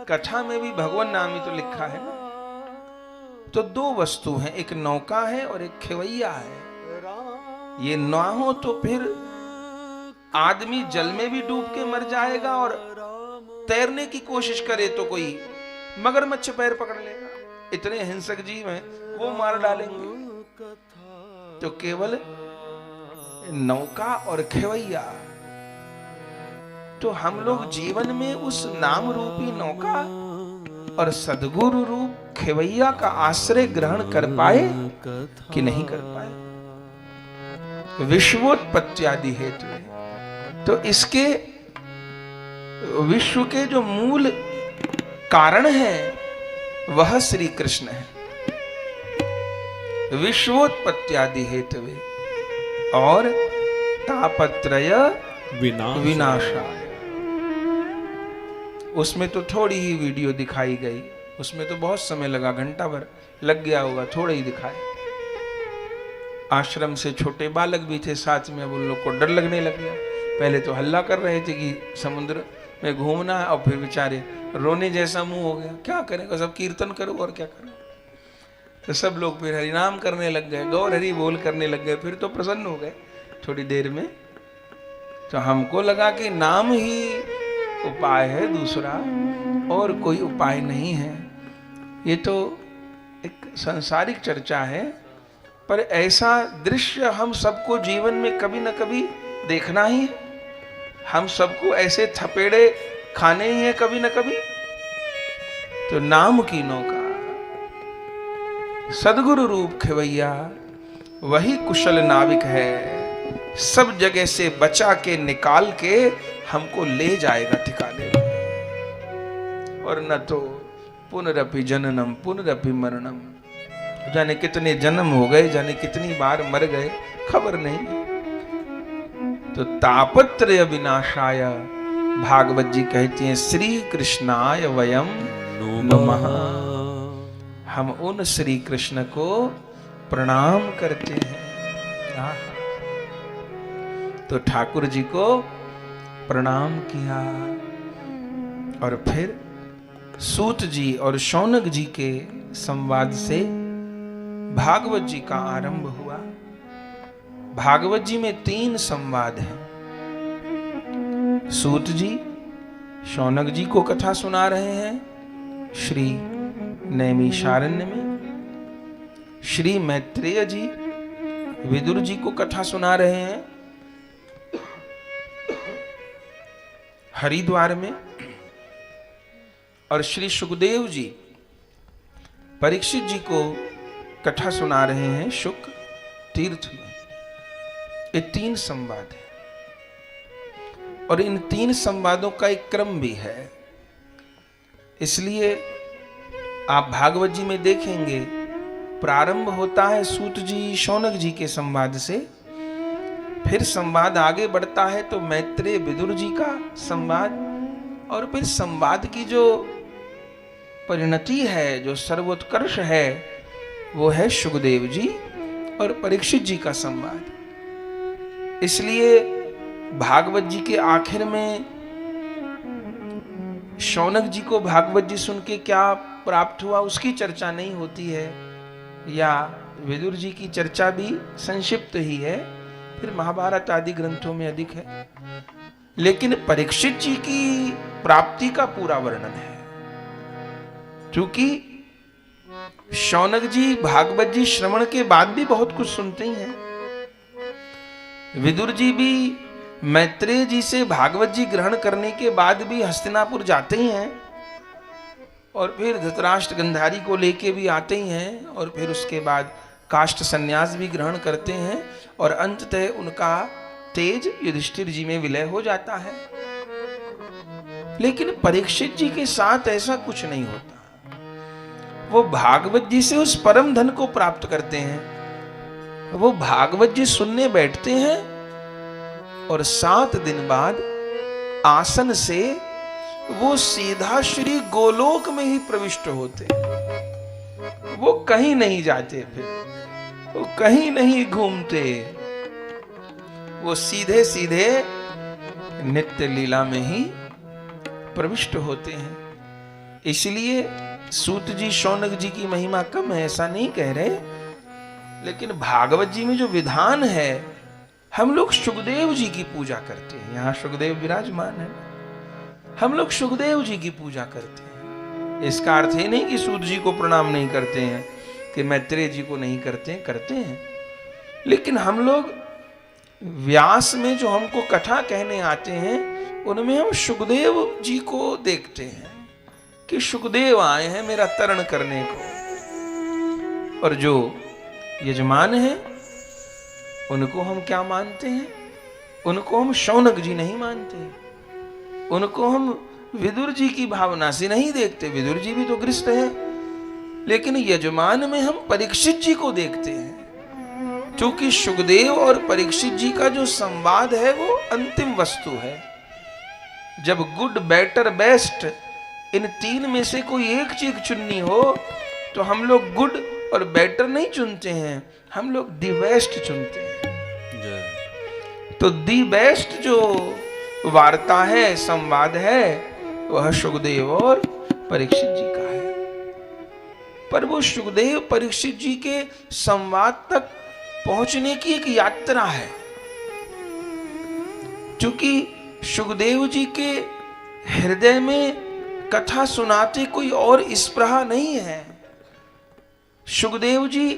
कथा में भी भगवान नाम ही तो लिखा है ना। तो 2 वस्तु हैं, एक नौका है और एक खेवैया है। ये ना हो तो फिर आदमी जल में भी डूब के मर जाएगा और तैरने की कोशिश करे तो कोई मगरमच्छ पैर पकड़ लेगा। इतने हिंसक जीव हैं, वो मार डालेंगे। तो केवल नौका और खेवैया। तो हम लोग जीवन में उस नाम रूपी नौका और सद्गुरु रूप खेवैया का आश्रय ग्रहण कर पाए कि नहीं कर पाए? विश्वोत्पत्ति आदि हेतु है। तो इसके विश्व के जो मूल कारण है वह श्री कृष्ण है। विश्वोत्पत्ति आदि हेतु और तापत्रय विनाशाय। उसमें तो थोड़ी ही वीडियो दिखाई गई, उसमें तो बहुत समय लगा, घंटा भर लग गया होगा, थोड़ा ही दिखाए। आश्रम से छोटे बालक भी थे साथ में, अब उन लोग को डर लगने लग गया। पहले तो हल्ला कर रहे थे कि समुद्र में घूमना है, और फिर बेचारे रोने जैसा मुंह हो गया। क्या करें, सब कीर्तन करो और क्या करें। तो सब लोग फिर हरिनाम करने लग गए, गौर हरि बोल करने लग गए। फिर तो प्रसन्न हो गए थोड़ी देर में। तो हमको लगा कि नाम ही उपाय है, दूसरा और कोई उपाय नहीं है। ये तो एक सांसारिक चर्चा है, पर ऐसा दृश्य हम सबको जीवन में कभी न कभी देखना ही है। हम सबको ऐसे थपेड़े खाने ही है कभी न कभी। तो नाम की नौका, सद्गुरु रूप खेवैया, वही कुशल नाविक है। सब जगह से बचा के निकाल के हमको ले जाएगा ठिकाने में। और न तो पुनरपि जननम पुनरपि मरणम, जाने कितने जन्म हो गए, जाने कितनी बार मर गए, खबर नहीं। तो तापत्रय विनाशाय, भागवत जी कहती हैं श्री कृष्णाय वयम नमः। हम उन श्री कृष्ण को प्रणाम करते हैं। तो ठाकुर जी को प्रणाम किया और फिर सूत जी और शौनक जी के संवाद से भागवत जी का आरंभ हुआ। भागवत जी में 3 संवाद हैं। सूत जी शौनक जी को कथा सुना रहे हैं श्री नैमिषारण्य में। श्री मैत्रेय जी विदुर जी को कथा सुना रहे हैं हरिद्वार में। और श्री सुखदेव जी परीक्षित जी को कथा सुना रहे हैं शुक तीर्थ में। ये 3 संवाद है और इन 3 संवादों का एक क्रम भी है। इसलिए आप भागवत जी में देखेंगे प्रारंभ होता है सूत जी शौनक जी के संवाद से, फिर संवाद आगे बढ़ता है तो मैत्रेय विदुर जी का संवाद, और फिर संवाद की जो परिणति है, जो सर्वोत्कर्ष है, वो है सुखदेव जी और परीक्षित जी का संवाद। इसलिए भागवत जी के आखिर में शौनक जी को भागवत जी सुन के क्या प्राप्त हुआ उसकी चर्चा नहीं होती है, या विदुर जी की चर्चा भी संक्षिप्त ही है, फिर महाभारत आदि ग्रंथों में अधिक है। लेकिन परीक्षित जी की प्राप्ति का पूरा वर्णन है, क्योंकि शौनक जी भागवत जी श्रवण के बाद भी बहुत कुछ सुनते ही हैं। विदुर जी भी मैत्रेय जी से भागवत जी ग्रहण करने के बाद भी हस्तिनापुर जाते ही हैं, और फिर धृतराष्ट्र गंधारी को लेके भी आते ही हैं, और फिर उसके बाद काष्ठ संन्यास भी ग्रहण करते हैं, और अंततः उनका तेज युधिष्ठिर जी में विलय हो जाता है। लेकिन परीक्षित जी के साथ ऐसा कुछ नहीं होता। वो भागवत जी से उस परम धन को प्राप्त करते हैं। वो भागवत जी सुनने बैठते हैं और 7 दिन बाद आसन से वो सीधा श्री गोलोक में ही प्रविष्ट होते। वो कहीं नहीं जाते, फिर वो कहीं नहीं घूमते, वो सीधे सीधे नित्य लीला में ही प्रविष्ट होते हैं। इसलिए सूत जी शौनक जी की महिमा कम है ऐसा नहीं कह रहे, लेकिन भागवत जी में जो विधान है, हम लोग सुखदेव जी की पूजा करते हैं। यहाँ सुखदेव विराजमान है, हम लोग सुखदेव जी की पूजा करते हैं। इसका अर्थ है नहीं कि सूत जी को प्रणाम नहीं करते हैं, कि मैत्रेय जी को नहीं करते हैं। लेकिन हम लोग व्यास में जो हमको कथा कहने आते हैं, उनमें हम सुखदेव जी को देखते हैं कि सुखदेव आए हैं मेरा तरण करने को। और जो यजमान है उनको हम क्या मानते हैं? उनको हम शौनक जी नहीं मानते, उनको हम विदुर जी की भावना से नहीं देखते। विदुर जी भी तो गृहस्थ है, लेकिन यजमान में हम परीक्षित जी को देखते हैं, क्योंकि सुखदेव और परीक्षित जी का जो संवाद है वो अंतिम वस्तु है। जब गुड बेटर बेस्ट इन 3 में से कोई एक चीज चुननी हो, तो हम लोग गुड और बेटर नहीं चुनते हैं, हम लोग दी बेस्ट चुनते हैं। तो दी बेस्ट जो वार्ता है, संवाद है, वह सुखदेव और परीक्षित जी का है। पर वो सुखदेव परीक्षित जी के संवाद तक पहुंचने की एक यात्रा है, क्योंकि सुखदेव जी के हृदय में कथा सुनाते कोई और स्पृहा नहीं है। सुखदेव जी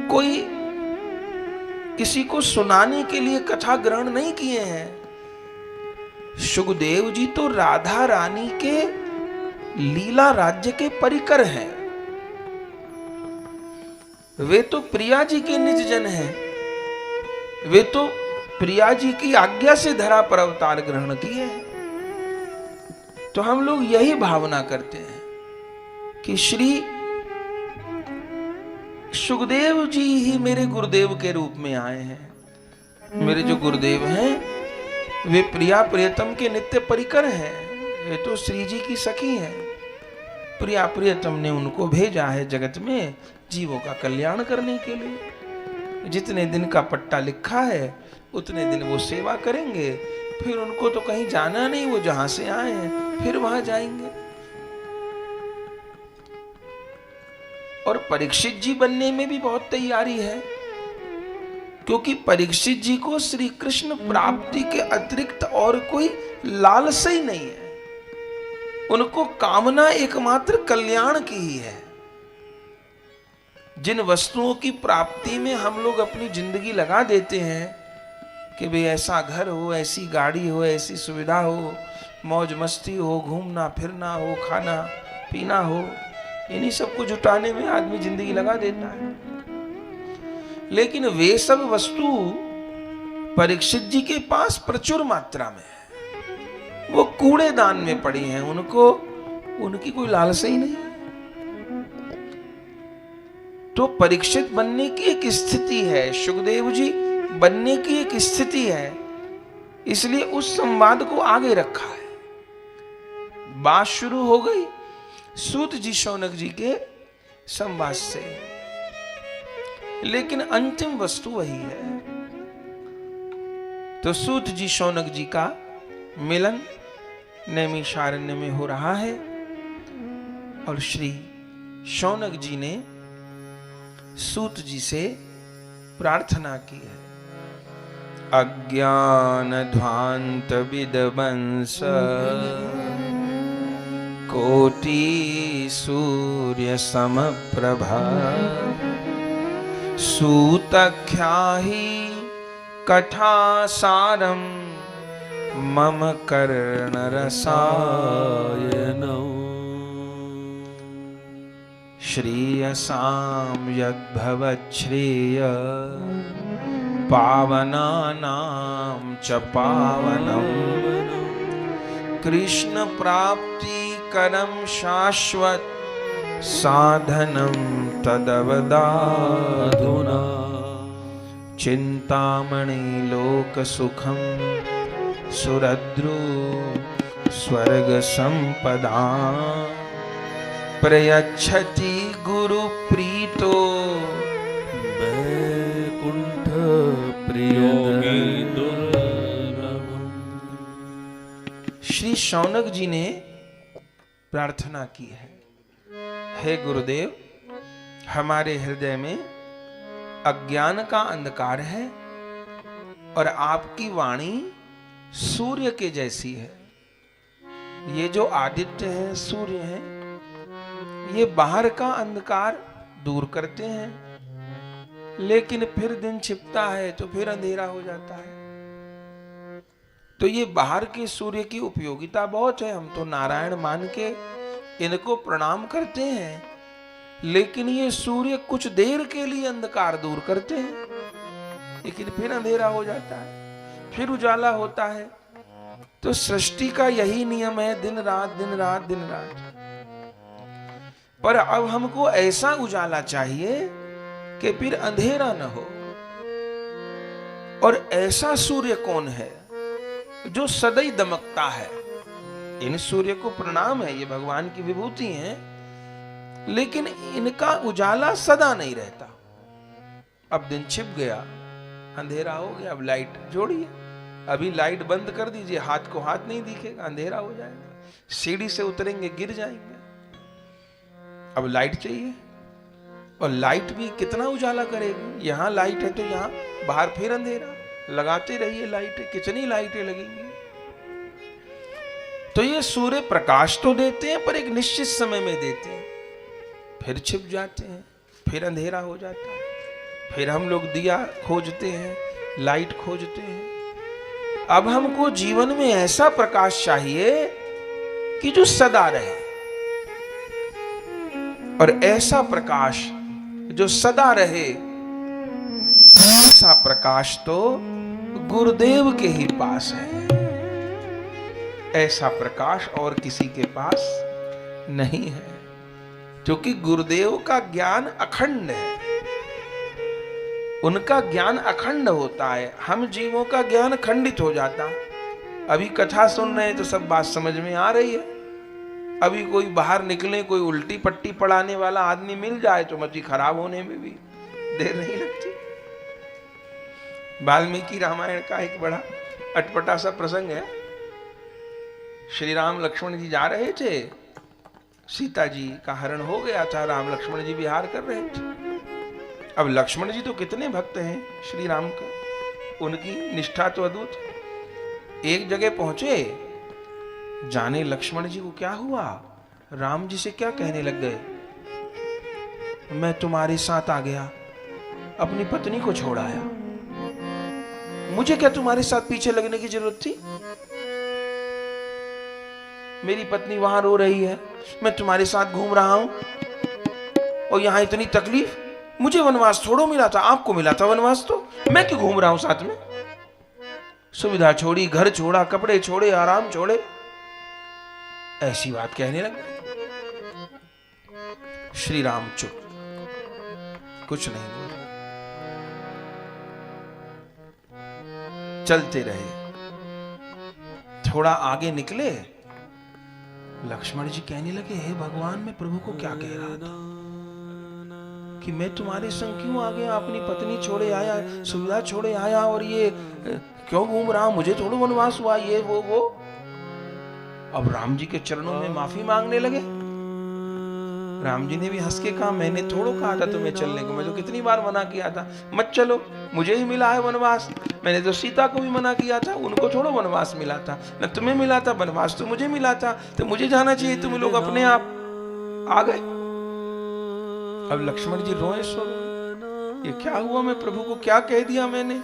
कोई किसी को सुनाने के लिए कथा ग्रहण नहीं किए हैं। सुखदेव जी तो राधा रानी के लीला राज्य के परिकर हैं। वे तो प्रिया जी के निज जन हैं। वे तो प्रिया जी की आज्ञा से धरा पर अवतार ग्रहण किए हैं। तो हम लोग यही भावना करते हैं कि श्री सुखदेव जी ही मेरे गुरुदेव के रूप में आए हैं। मेरे जो गुरुदेव हैं वे प्रिया प्रियतम के नित्य परिकर हैं। वे तो श्री जी की सखी हैं। प्रिया प्रियतम ने उनको भेजा है जगत में जीवों का कल्याण करने के लिए। जितने दिन का पट्टा लिखा है उतने दिन वो सेवा करेंगे, फिर उनको तो कहीं जाना नहीं, वो जहां से आए हैं फिर वहां जाएंगे। और परीक्षित जी बनने में भी बहुत तैयारी है, क्योंकि परीक्षित जी को श्री कृष्ण प्राप्ति के अतिरिक्त और कोई लालसा ही नहीं है। उनको कामना एकमात्र कल्याण की ही है। जिन वस्तुओं की प्राप्ति में हम लोग अपनी जिंदगी लगा देते हैं कि भाई ऐसा घर हो, ऐसी गाड़ी हो, ऐसी सुविधा हो, मौज मस्ती हो, घूमना फिरना हो, खाना पीना हो, इन्हीं सब को जुटाने में आदमी जिंदगी लगा देता है। लेकिन वे सब वस्तु परीक्षित जी के पास प्रचुर मात्रा में है, वो कूड़ेदान में पड़ी हैं, उनको उनकी कोई लालसा ही नहीं। तो परीक्षित बनने की एक स्थिति है, सुखदेव जी बनने की एक स्थिति है, इसलिए उस संवाद को आगे रखा है। बात शुरू हो गई सूत जी शौनक जी के संवाद से, लेकिन अंतिम वस्तु वही है। तो सूत जी शौनक जी का मिलन नैमिषारण्य में हो रहा है और श्री शौनक जी ने सूत जी से प्रार्थना की है। अज्ञान ध्वांत विदवंस कोटि सूर्य समप्रभा सूतख्याहि कथासारम मम कर्ण रसायनौ श्रेयसां यद्भवच्छ्रेय पावनानां च पावनम् कृष्ण प्राप्ति करम शाश्वत साधनं तदवदाधुना चिंतामणि लोक सुखम सुरद्रु स्वर्ग संपदा प्रयच्छति गुरु प्रीतो वैकुंठ प्रियोगी दुर्लभम्। श्री शौनक जी ने प्रार्थना की है, हे गुरुदेव, हमारे हृदय में अज्ञान का अंधकार है और आपकी वाणी सूर्य के जैसी है। ये जो आदित्य है, सूर्य है, ये बाहर का अंधकार दूर करते हैं, लेकिन फिर दिन छिपता है तो फिर अंधेरा हो जाता है। तो ये बाहर के सूर्य की उपयोगिता बहुत है, हम तो नारायण मान के इनको प्रणाम करते हैं, लेकिन ये सूर्य कुछ देर के लिए अंधकार दूर करते हैं, लेकिन फिर अंधेरा हो जाता है, फिर उजाला होता है। तो सृष्टि का यही नियम है, दिन रात दिन रात दिन रात। पर अब हमको ऐसा उजाला चाहिए कि फिर अंधेरा न हो। और ऐसा सूर्य कौन है जो सदैव दमकता है? इन सूर्य को प्रणाम है, ये भगवान की विभूति हैं, लेकिन इनका उजाला सदा नहीं रहता। अब दिन छिप गया, अंधेरा हो गया, अब लाइट जोड़िए। अभी लाइट बंद कर दीजिए, हाथ को हाथ नहीं दिखेगा, अंधेरा हो जाएगा, सीढ़ी से उतरेंगे गिर जाएंगे। अब लाइट चाहिए, और लाइट भी कितना उजाला करेगी? यहां लाइट है तो यहां बाहर फिर अंधेरा। लगाते रहिए लाइटें, कितनी लाइटें लगेंगी। तो ये सूर्य प्रकाश तो देते हैं, पर एक निश्चित समय में देते हैं, फिर छिप जाते हैं, फिर अंधेरा हो जाता है, फिर हम लोग दिया खोजते हैं, लाइट खोजते हैं। अब हमको जीवन में ऐसा प्रकाश चाहिए कि जो सदा रहे, और ऐसा प्रकाश जो सदा रहे, ऐसा प्रकाश तो गुरुदेव के ही पास है। ऐसा प्रकाश और किसी के पास नहीं है, क्योंकि गुरुदेव का ज्ञान अखंड है, उनका ज्ञान अखंड होता है। हम जीवों का ज्ञान खंडित हो जाता। अभी कथा सुन रहे हैं तो सब बात समझ में आ रही है, अभी कोई बाहर निकले, कोई उल्टी पट्टी पढ़ाने वाला आदमी मिल जाए तो मती खराब होने में भी देर नहीं लगती। वाल्मीकि रामायण का एक बड़ा अटपटा सा प्रसंग है। श्री राम लक्ष्मण जी जा रहे थे, सीता जी का हरण हो गया था, राम लक्ष्मण जी विहार कर रहे थे। अब लक्ष्मण जी तो कितने भक्त हैं श्री राम का, उनकी निष्ठा तो अद्भुत है। एक जगह पहुंचे, जाने लक्ष्मण जी को क्या हुआ, राम जी से क्या कहने लग गए, मैं तुम्हारे साथ आ गया, अपनी पत्नी को छोड़ आया, मुझे क्या तुम्हारे साथ पीछे लगने की जरूरत थी, मेरी पत्नी वहां रो रही है, मैं तुम्हारे साथ घूम रहा हूं और यहां इतनी तकलीफ, मुझे वनवास थोड़ो मिला था, आपको मिला था वनवास, तो मैं क्यों घूम रहा हूं साथ में। सुविधा छोड़ी, घर छोड़ा, कपड़े छोड़े, आराम छोड़े, ऐसी बात कहने लगे। श्री राम चुप, कुछ नहीं बोले, चलते रहे। थोड़ा आगे निकले, लक्ष्मण जी कहने लगे, हे भगवान, मैं प्रभु को क्या कह रहा था कि मैं तुम्हारे संग क्यों आ गया, अपनी पत्नी छोड़े आया, सुविधा छोड़े आया, और ये क्यों घूम रहा, मुझे थोड़ा वनवास हुआ, ये वो। अब राम जी के चरणों में माफी मांगने लगे। राम जी ने भी हंस के कहा, मैंने थोड़ो कहा था तुम्हें चलने को, मैं तो कितनी बार मना किया था, मत चलो, मुझे ही मिला है वनवास, मैंने तो सीता को भी मना किया था, उनको थोड़ो वनवास मिला था, न तुम्हें मिला था वनवास, तो मुझे मिला था, तो मुझे जाना चाहिए, तुम लोग अपने आप आ गए। अब लक्ष्मण जी रोए सो, ये क्या हुआ, मैं प्रभु को क्या कह दिया मैंने।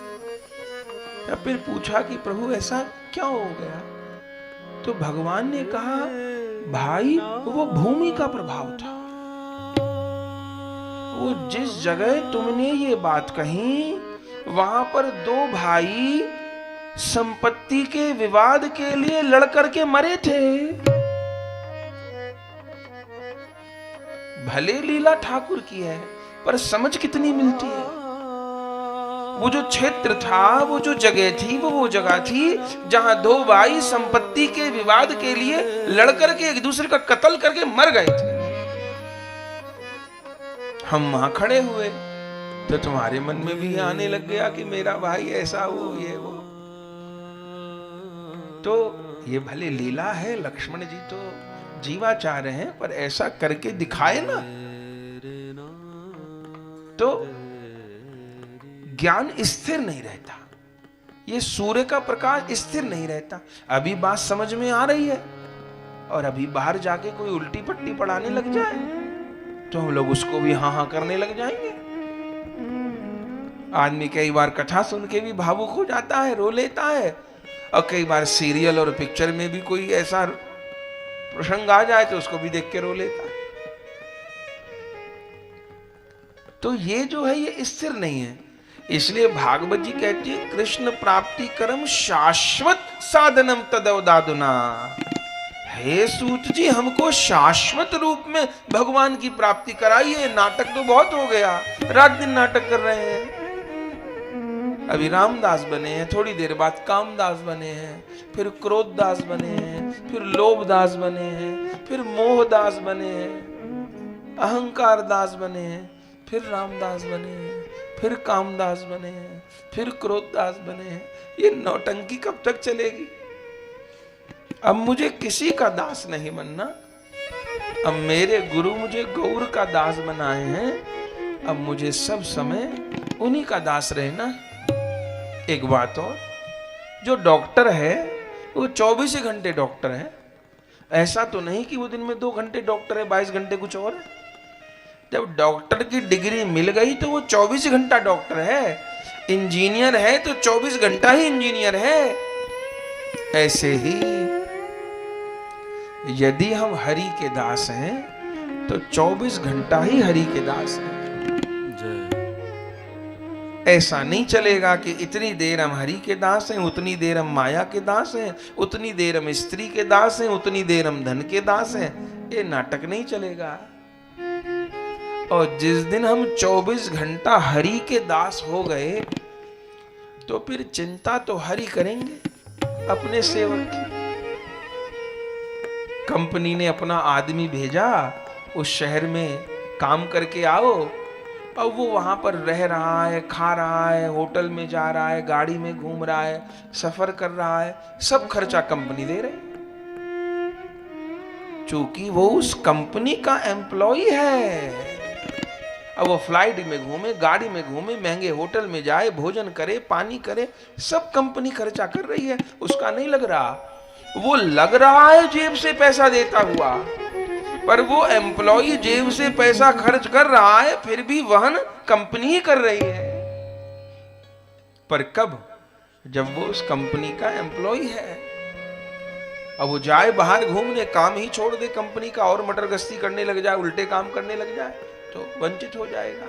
या फिर पूछा कि प्रभु ऐसा क्या हो गया, तो भगवान ने कहा, भाई वो भूमि का प्रभाव था, वो जिस जगह तुमने ये बात कही, वहां पर दो भाई संपत्ति के विवाद के लिए लड़ करके मरे थे। भले लीला ठाकुर की है, पर समझ कितनी मिलती है। वो जो क्षेत्र था, वो जो जगह थी, वो जगह थी जहां दो भाई संपत्ति के विवाद के लिए लड़ करके एक दूसरे का कत्ल करके मर गए थे। हम वहां खड़े हुए तो तुम्हारे मन में भी आने लग गया कि मेरा भाई ऐसा हो, ये वो। तो ये भले लीला है, लक्ष्मण जी तो जीवाचार्य हैं, पर ऐसा करके दिखाए ना, तो ज्ञान स्थिर नहीं रहता, ये सूर्य का प्रकाश स्थिर नहीं रहता। अभी बात समझ में आ रही है, और अभी बाहर जाके कोई उल्टी पट्टी पढ़ाने लग जाए तो हम लोग उसको भी हाँ हाँ करने लग जाएंगे। आदमी कई बार कथा सुन के भी भावुक हो जाता है, रो लेता है, और कई बार सीरियल और पिक्चर में भी कोई ऐसा प्रसंग आ जाए तो उसको भी देख के रो लेता है। तो ये जो है ये स्थिर नहीं है, इसलिए भागवत जी कहती है, कृष्ण प्राप्ति करम शाश्वत साधनम तदवदादुना। हे सूत जी, हमको शाश्वत रूप में भगवान की प्राप्ति कराइए, नाटक तो बहुत हो गया, रात दिन नाटक कर रहे हैं। अभी रामदास बने हैं, थोड़ी देर बाद कामदास बने हैं, फिर क्रोधदास बने हैं, फिर लोभदास बने हैं, फिर मोहदास बने हैं, अहंकार दास बने हैं, फिर रामदास बने हैं, फिर कामदास बने हैं, फिर क्रोधदास बने हैं। ये नौटंकी कब तक चलेगी। अब मुझे किसी का दास नहीं बनना, अब मेरे गुरु मुझे गौर का दास बनाए हैं, अब मुझे सब समय उन्हीं का दास रहना। एक बात और, जो डॉक्टर है वो 24 घंटे डॉक्टर है, ऐसा तो नहीं कि वो दिन में 2 घंटे डॉक्टर है, 22 घंटे कुछ और है। जब डॉक्टर की डिग्री मिल गई तो वो 24 घंटा डॉक्टर है। इंजीनियर है तो 24 घंटा ही इंजीनियर है। ऐसे ही यदि हम हरि के दास हैं तो 24 घंटा ही हरि के दास हैं। ऐसा नहीं चलेगा कि इतनी देर हम हरि के दास हैं, उतनी देर हम माया के दास हैं, उतनी देर हम स्त्री के दास हैं, उतनी देर हम धन के दास हैं। ये नाटक नहीं चलेगा। और जिस दिन हम 24 घंटा हरि के दास हो गए तो फिर चिंता तो हरि करेंगे अपने सेवक की। कंपनी ने अपना आदमी भेजा, उस शहर में काम करके आओ, अब वो वहां पर रह रहा है, खा रहा है, होटल में जा रहा है, गाड़ी में घूम रहा है, सफर कर रहा है, सब खर्चा कंपनी दे रही, चूंकि वो उस कंपनी का एम्प्लॉय है। अब वो फ्लाइट में घूमे, गाड़ी में घूमे, महंगे होटल में जाए, भोजन करे, पानी करे, सब कंपनी खर्चा कर रही है, उसका नहीं लग रहा। वो लग रहा है जेब से पैसा देता हुआ, पर वो एम्प्लॉय जेब से पैसा खर्च कर रहा है, फिर भी वहन कंपनी ही कर रही है। पर कब? जब वो उस कंपनी का एम्प्लॉय है। अब वो जाए बाहर घूमने, काम ही छोड़ दे कंपनी का और मटर गश्ती करने लग जाए, उल्टे काम करने लग जाए, तो वंचित हो जाएगा।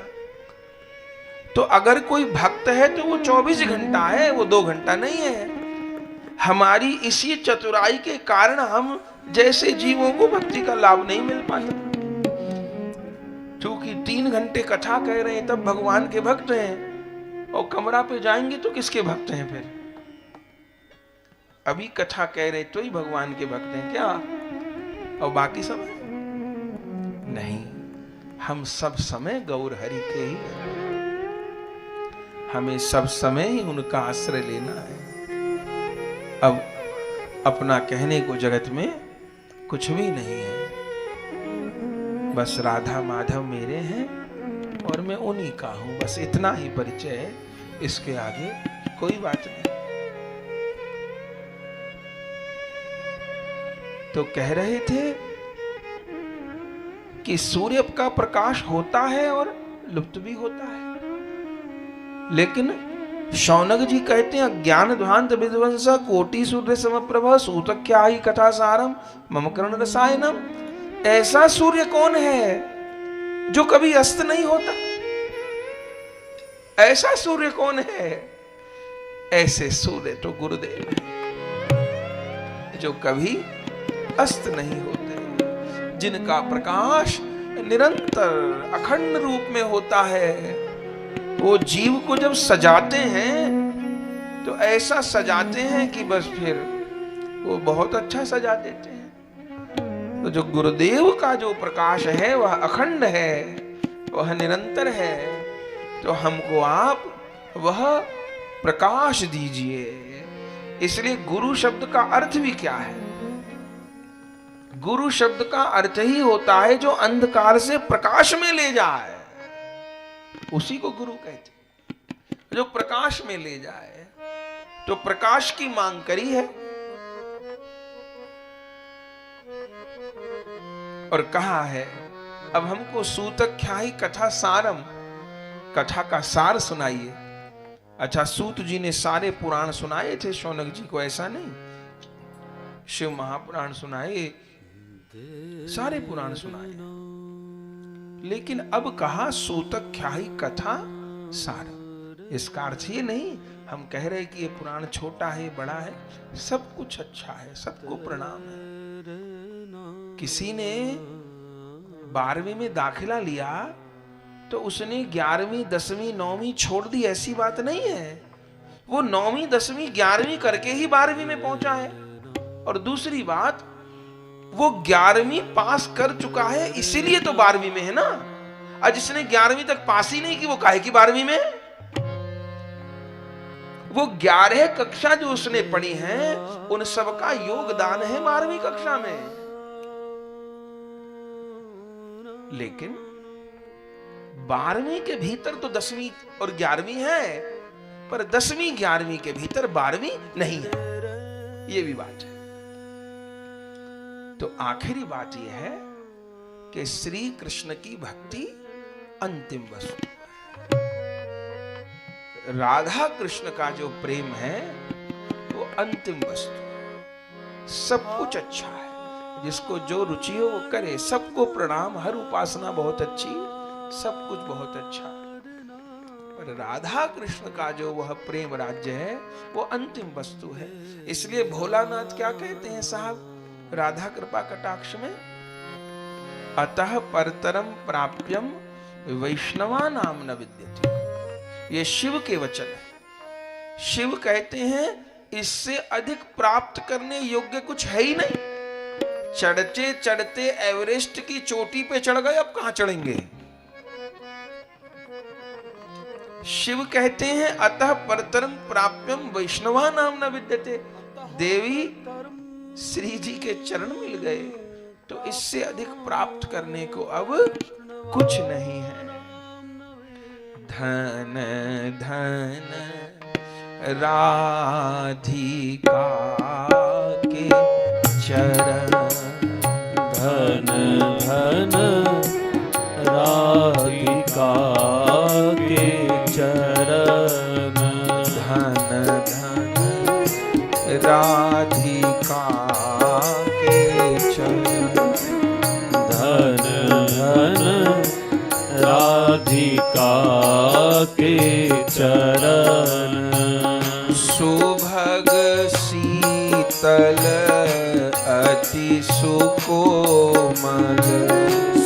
तो अगर कोई भक्त है तो वो 24 घंटा है, वो 2 घंटा नहीं है। हमारी इसी चतुराई के कारण हम जैसे जीवों को भक्ति का लाभ नहीं मिल पाता। क्योंकि 3 घंटे कथा कह रहे हैं तब भगवान के भक्त हैं, और कमरा पे जाएंगे तो किसके भक्त हैं? फिर अभी कथा कह रहे तो ही भगवान के भक्त हैं क्या? और बाकी सब नहीं। हम सब समय गौर हरि के ही हैं, हमें सब समय ही उनका आश्रय लेना है। अब अपना कहने को जगत में कुछ भी नहीं है, बस राधा माधव मेरे हैं और मैं उन्हीं का हूं, बस इतना ही परिचय है, इसके आगे कोई बात नहीं। तो कह रहे थे कि सूर्य का प्रकाश होता है और लुप्त भी होता है, लेकिन शौनक जी कहते हैं ज्ञान ध्वांत विध्वंस कोटि सूर्य समप्रभ सूतक्या ही कथा सारम मम कर्ण रसायनम। ऐसा सूर्य कौन है जो कभी अस्त नहीं होता? ऐसा सूर्य कौन है? ऐसे सूर्य तो गुरुदेव है, जो कभी अस्त नहीं होते, जिनका प्रकाश निरंतर अखंड रूप में होता है। वो जीव को जब सजाते हैं तो ऐसा सजाते हैं कि बस फिर वो बहुत अच्छा सजा देते हैं। तो जो गुरुदेव का जो प्रकाश है वह अखंड है, वह निरंतर है। तो हमको आप वह प्रकाश दीजिए। इसलिए गुरु शब्द का अर्थ भी क्या है? गुरु शब्द का अर्थ ही होता है जो अंधकार से प्रकाश में ले जाए, उसी को गुरु कहते हैं, जो प्रकाश में ले जाए। तो प्रकाश की मांग करी है और कहा है अब हमको सूतख्यायी कथा सारम, कथा का सार सुनाइए। अच्छा, सूत जी ने सारे पुराण सुनाए थे शौनक जी को, ऐसा नहीं, शिव महापुराण सुनाए, सारे पुराण सुनाए, लेकिन अब कहा सूतख्यायी कथा सार। इसका अर्थ ये नहीं हम कह रहे कि ये पुराण छोटा है बड़ा है, सब कुछ अच्छा है, सबको प्रणाम है। किसी ने 12वीं में दाखिला लिया तो उसने 11वीं 10वीं 9वीं छोड़ दी, ऐसी बात नहीं है। वो 9वीं 10वीं 11वीं करके ही 12वीं में पहुंचा है। और दूसरी बात, वो 11वीं पास कर चुका है, इसीलिए तो 12वीं में है ना। और जिसने 11वीं तक पास ही नहीं की वो काहे की 12वीं में? वो 11 कक्षा जो उसने पढ़ी है उन सबका योगदान है 12वीं कक्षा में। लेकिन 12वीं के भीतर तो 10वीं और 11वीं है, पर 10वीं 11वीं के भीतर 12वीं नहीं है, ये भी बात है। तो आखिरी बात यह है कि श्री कृष्ण की भक्ति अंतिम वस्तु है। राधा कृष्ण का जो प्रेम है वो अंतिम वस्तु है। सब कुछ अच्छा है, जिसको जो रुचि हो वो करे, सबको प्रणाम, हर उपासना बहुत अच्छी, सब कुछ बहुत अच्छा। पर राधा कृष्ण का जो वह प्रेम राज्य है वो अंतिम वस्तु है। इसलिए भोलानाथ क्या कहते हैं साहब राधा कृपा कटाक्ष में, अतः परतरम प्राप्यम वैष्णवा नाम न विद्यते। ये शिव के वचन है। शिव कहते हैं इससे अधिक प्राप्त करने योग्य कुछ है ही नहीं। चढ़ते चढ़ते एवरेस्ट की चोटी पे चढ़ गए, अब कहां चढ़ेंगे? शिव कहते हैं अतः परतरम प्राप्यम वैष्णवा नाम न विद्यते। देवी श्री जी के चरण मिल गए तो इससे अधिक प्राप्त करने को अब कुछ नहीं है। धन धन राधिका के चरण, धन धन राधिका के चरण, धन धन राधिका के चरण, धन धन राधिका के चरण। सुभग शीतल अति सुकोमल,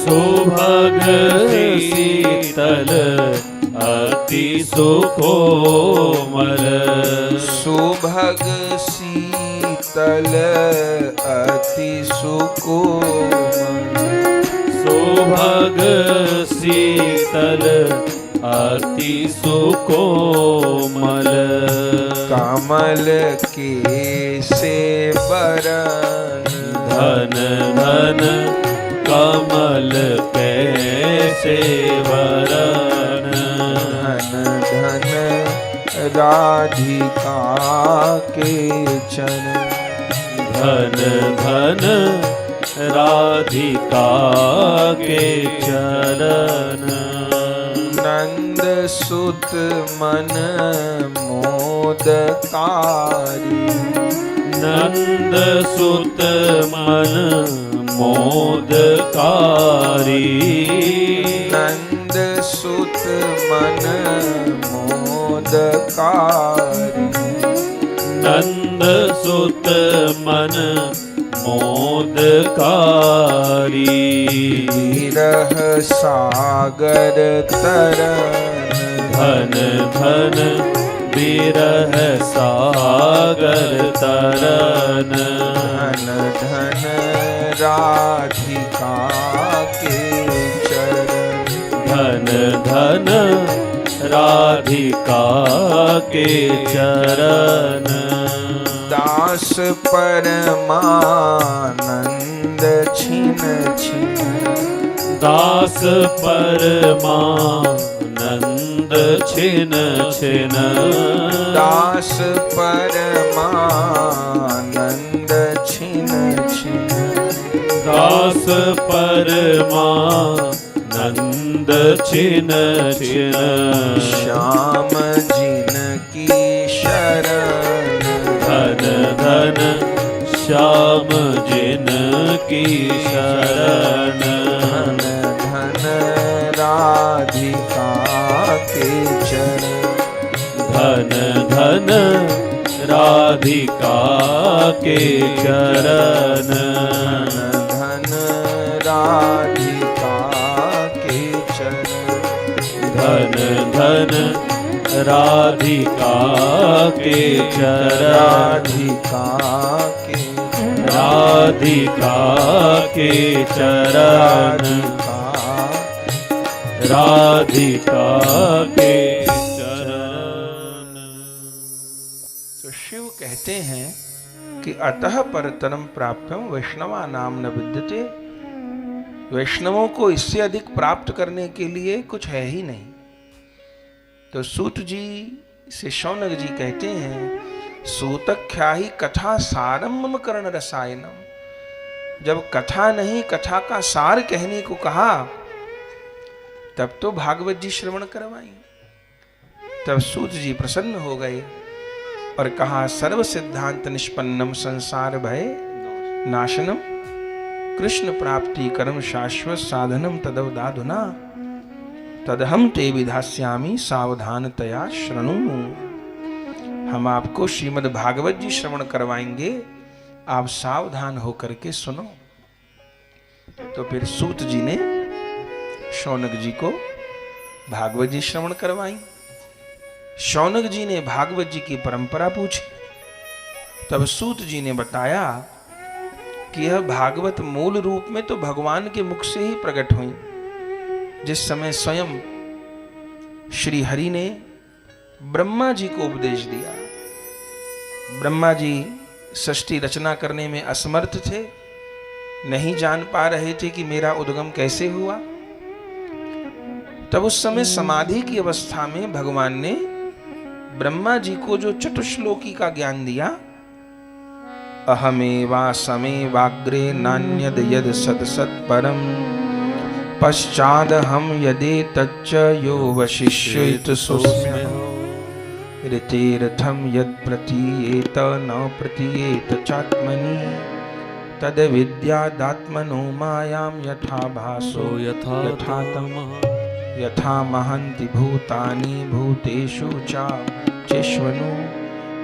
सुभग शीतल अति सुकोमल, सुभग शीतल अति सुकोमल, सुभग शीतल अति सुकोमल। कमल के सेवरन, धन धन कमल कैसे वरन, धन धन राधिका के चरण, धन धन राधिका के चरण। नंद सुत मन मोदकारी, नंद सुत मन मोदकारी, नंद सुत मन मोदकारी, नंद सुत मन मोदकारी। विरह सागर तरन, धन धन विरह सागर तरन, धन धन राधिका के चरण, धन धन राधिका के चरण। दास परमानंद छिन छिन, दास परमानंद छिन छिन, दास परमानंद छिन छिन, दास परमानंद छिन छिन। श्याम जिन की शरण, धन धन श्याम जिन की शरण, धन धन राधिका के चरण, धन धन राधिका के चरण, धन राधिका के चरण, धन धन राधिका के चरण, राधिका के राधिका के चरण, राधिका के चरण। तो शिव कहते हैं कि अतः परतरम प्राप्यम वैष्णवा नाम न विद्यते। वैष्णवों को इससे अधिक प्राप्त करने के लिए कुछ है ही नहीं। तो सूत जी से शौनक जी कहते हैं सूतख्याहि कथा सारम मम कर्ण रसायनम। जब कथा नहीं कथा का सार कहने को कहा तब तो भागवत जी श्रवण करवाई। तब सूत जी प्रसन्न हो गए और कहा सर्व सिद्धांत निष्पन्नम संसार भय नाशनम कृष्ण प्राप्ति कर्म शाश्वत साधनम तदवदाधुना तदहम ते विधास्यामि सावधानतया शृणु। हम आपको श्रीमद् भागवत जी श्रवण करवाएंगे, आप सावधान होकर के सुनो। तो फिर सूत जी ने शौनक जी को भागवत जी श्रवण करवाई। शौनक जी ने भागवत जी की परंपरा पूछी। तब सूत जी ने बताया कि यह भागवत मूल रूप में तो भगवान के मुख से ही प्रकट हुई। जिस समय स्वयं श्री हरि ने ब्रह्मा जी को उपदेश दिया। ब्रह्मा जी सृष्टि रचना करने में असमर्थ थे, नहीं जान पा रहे थे कि मेरा उद्गम कैसे हुआ। तब उस समय समाधि की अवस्था में भगवान ने ब्रह्मा जी को जो चतुश्लोकी का ज्ञान दिया, अहमेवा समेवाग्रे नान्यद यद सत सत परम पश्चाद हम यदे तच्च यो वशिष्येत सुस्म्यहम् ऋतेरथम यद प्रतीयेत न प्रतीयेत चात्मनि तद विद्यादात्मनो मायां यथा भासो यथा यथा महन्ति भूतानि भूतेषु चेष्वनु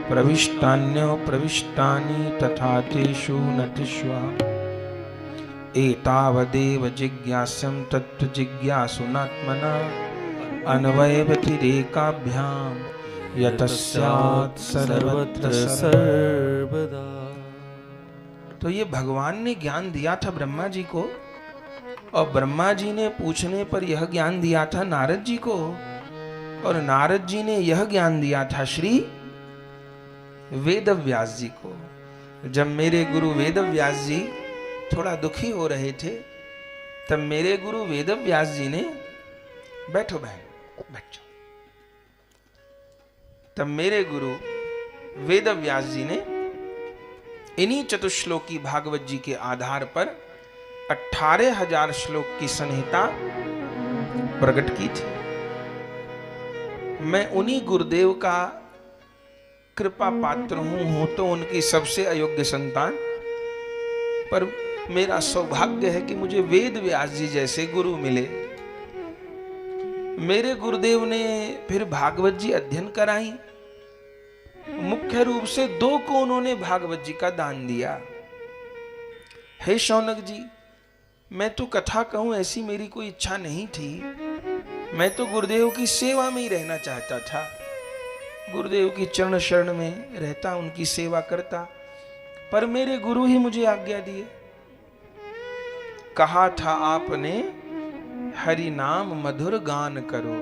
प्रविष्टान्य प्रविष्टानि तथा तेषु न तिष्व एतावदेव जिज्ञास्यं तत्त्व जिज्ञासुनात्मना अन्वयव्यतिरेकाभ्याम् यतस्यात् सर्वत्र सर्वदा। तो ये भगवान ने ज्ञान दिया था ब्रह्मा जी को, और ब्रह्मा जी ने पूछने पर यह ज्ञान दिया था नारद जी को, और नारद जी ने यह ज्ञान दिया था श्री वेदव्यास जी को। जब मेरे गुरु वेदव्यास जी थोड़ा दुखी हो रहे थे, तब मेरे गुरु वेदव्यास जी ने, बैठो बहन बैठो, तब मेरे गुरु वेदव्यास जी ने इन्हीं चतुश्लोकी भागवत जी के आधार पर 18,000 श्लोक की संहिता प्रकट की थी। मैं उन्हीं गुरुदेव का कृपा पात्र हूं तो उनकी सबसे अयोग्य संतान, पर मेरा सौभाग्य है कि मुझे वेद व्यास जी जैसे गुरु मिले। मेरे गुरुदेव ने फिर भागवत जी अध्ययन कराई। मुख्य रूप से 2 को उन्होंने भागवत जी का दान दिया। हे शौनक जी, मैं तो कथा कहूं ऐसी मेरी कोई इच्छा नहीं थी। मैं तो गुरुदेव की सेवा में ही रहना चाहता था, गुरुदेव की चरण शरण में रहता, उनकी सेवा करता, पर मेरे गुरु ही मुझे आज्ञा दिए। कहा था आपने हरि नाम मधुर गान करो,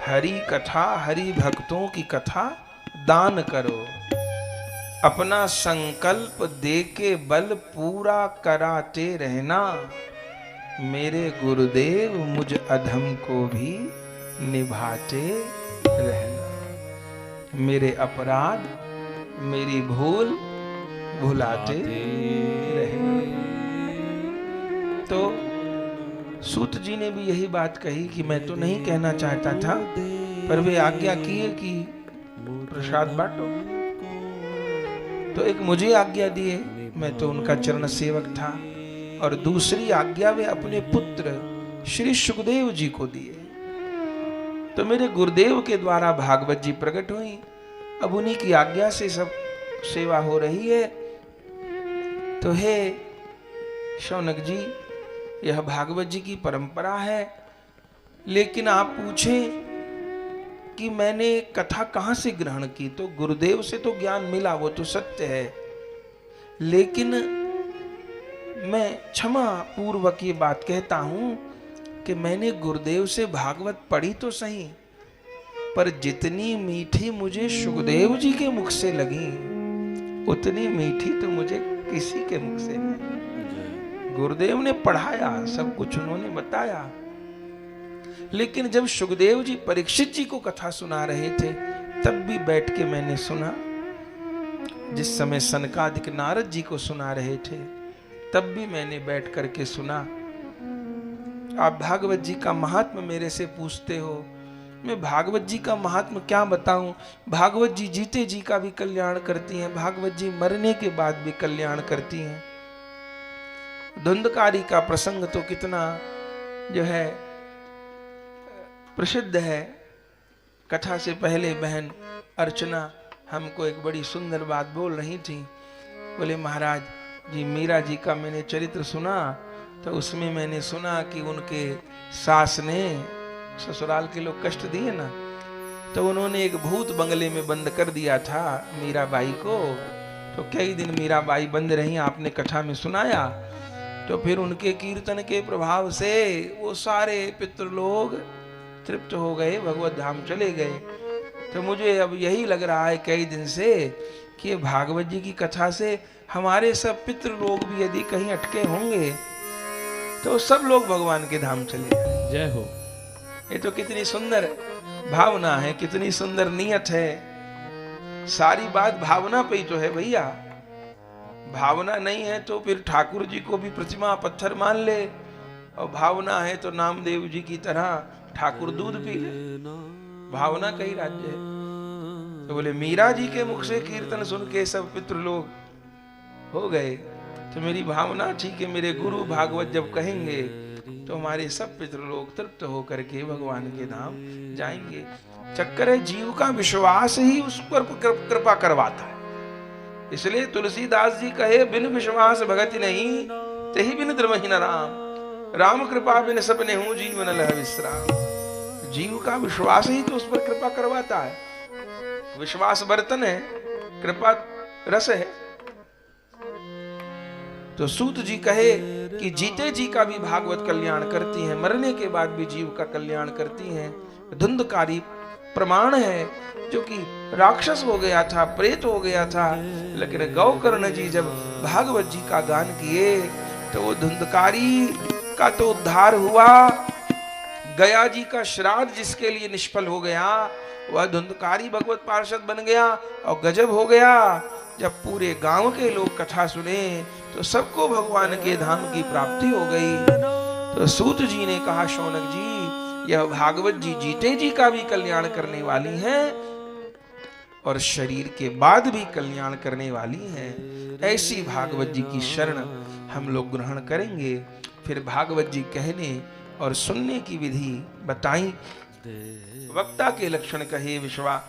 हरि कथा हरि भक्तों की कथा दान करो, अपना संकल्प दे के बल पूरा कराते रहना, मेरे गुरुदेव मुझ अधम को भी निभाते रहना, मेरे अपराध मेरी भूल भुलाते रहना। तो सूत जी ने भी यही बात कही कि मैं तो नहीं कहना चाहता था, पर वे आज्ञा किए कि प्रसाद बांटो, तो एक मुझे आज्ञा दिए, मैं तो उनका चरण सेवक था, और दूसरी आज्ञा वे अपने पुत्र श्री सुखदेव जी को दिए। तो मेरे गुरुदेव के द्वारा भागवत जी प्रकट हुई, अब उन्हीं की आज्ञा से सब सेवा हो रही है। तो हे शौनक जी, यह भागवत जी की परंपरा है, लेकिन आप पूछें कि मैंने कथा कहां से ग्रहण की, तो गुरुदेव से तो ज्ञान मिला, वो तो सत्य है, लेकिन मैं क्षमा पूर्वक ये बात कहता हूं कि मैंने गुरुदेव से भागवत पढ़ी तो सही, पर जितनी मीठी मुझे सुखदेव जी के मुख से लगी, उतनी मीठी तो मुझे किसी के मुख से नहीं। गुरुदेव ने पढ़ाया, सब कुछ उन्होंने बताया, लेकिन जब सुखदेव जी परीक्षित जी को कथा सुना रहे थे, तब भी बैठ के मैंने सुना। जिस समय सनकादिक नारद जी को सुना रहे थे, तब भी मैंने बैठ करके सुना। आप भागवत जी का महात्म मेरे से पूछते हो, मैं भागवत जी का महात्म क्या बताऊं। भागवत जी जीते जी का भी कल्याण करती हैं, भागवत जी मरने के बाद भी कल्याण करती हैं। धुंधकारी का प्रसंग तो कितना जो है प्रसिद्ध है। कथा से पहले बहन अर्चना हमको एक बड़ी सुंदर बात बोल रही थी। बोले महाराज जी, मीरा जी का मैंने चरित्र सुना, तो उसमें मैंने सुना कि उनके सास ने ससुराल के लोग कष्ट दिए ना, तो उन्होंने एक भूत बंगले में बंद कर दिया था मीराबाई को। तो कई दिन मीराबाई बंद रही, आपने कथा में सुनाया। तो फिर उनके कीर्तन के प्रभाव से वो सारे पितृलोग तृप्त हो गए, भगवत धाम चले गए। तो मुझे अब यही लग रहा है कई दिन से कि भागवत जी की कथा से हमारे सब पितृ लोग भी यदि कहीं अटके होंगे तो सब लोग भगवान के धाम चले जाएं। जय हो। ये तो कितनी सुंदर भावना है, कितनी सुंदर नियत है। सारी बात भावना पे ही तो है भैया। भावना नहीं है तो फिर ठाकुर जी को भी प्रतिमा पत्थर मान ले, और भावना है तो नामदेव जी की तरह ठाकुर दूध पी ले। भावना का ही राज्य है। तो बोले मीरा जी के मुख से कीर्तन सुन के सब पितृ लोग हो गए, तो मेरी भावना ठीक है, मेरे गुरु भागवत जब कहेंगे तो हमारे सब पितृ लोग तृप्त होकर के भगवान के धाम जाएंगे। चक्कर है जीव का विश्वास ही उस पर कृपा करवाता है। इसलिए तुलसीदास जी कहे बिन विश्वास भगति नहीं, तेहि बिन द्रमहि न राम, राम कृपा बिन सपने हूं जीवन लह विश्राम। जीव का विश्वास ही तो उस पर कृपा करवाता है। विश्वास बर्तन है, कृपा रस है। तो सूत जी कहे कि जीते जी का भी भागवत कल्याण करती हैं, मरने के बाद भी जीव का कल्याण करती हैं। धुंधकारी प्रमाण है, जो कि राक्षस हो गया था, प्रेत हो गया था, लेकिन गौकर्ण जी जब भागवत जी का गान किए तो वो धुंधकारी का तो उद्धार हुआ। गया जी का श्राद्ध जिसके लिए निष्फल हो गया, वह धुंधकारी भगवत पार्षद बन गया। और गजब हो गया, जब पूरे गांव के लोग कथा सुने तो सबको भगवान के धाम की प्राप्ति हो गई। तो सूत जी ने कहा शौनक जी, यह भागवत जी जीते जी का भी कल्याण करने वाली हैं और शरीर के बाद भी कल्याण करने वाली हैं। ऐसी भागवत जी की शरण हम लोग ग्रहण करेंगे। फिर भागवत जी कहने और सुनने की विधि बताई। वक्ता के लक्षण कहे विश्वा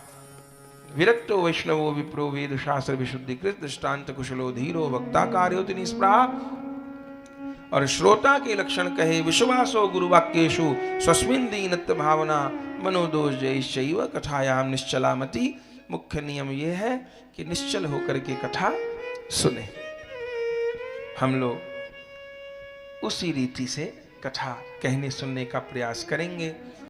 विरक्तो वैष्णवो विप्रो वेद शास्त्र विशुद्धिकृत दृष्टांत कुशलो धीरो वक्ता कार्योति निष्प्राह। और श्रोता के लक्षण कहे विश्वासो गुरुवाक्येषु स्वस्मिन् दीनत्व भावना मनोदोष जयैश्चैव कथायाम निश्चला मति। मुख्य नियम यह है कि निश्चल होकर के कथा सुने। हम लोग उसी रीति से कथा कहने सुनने का प्रयास करेंगे।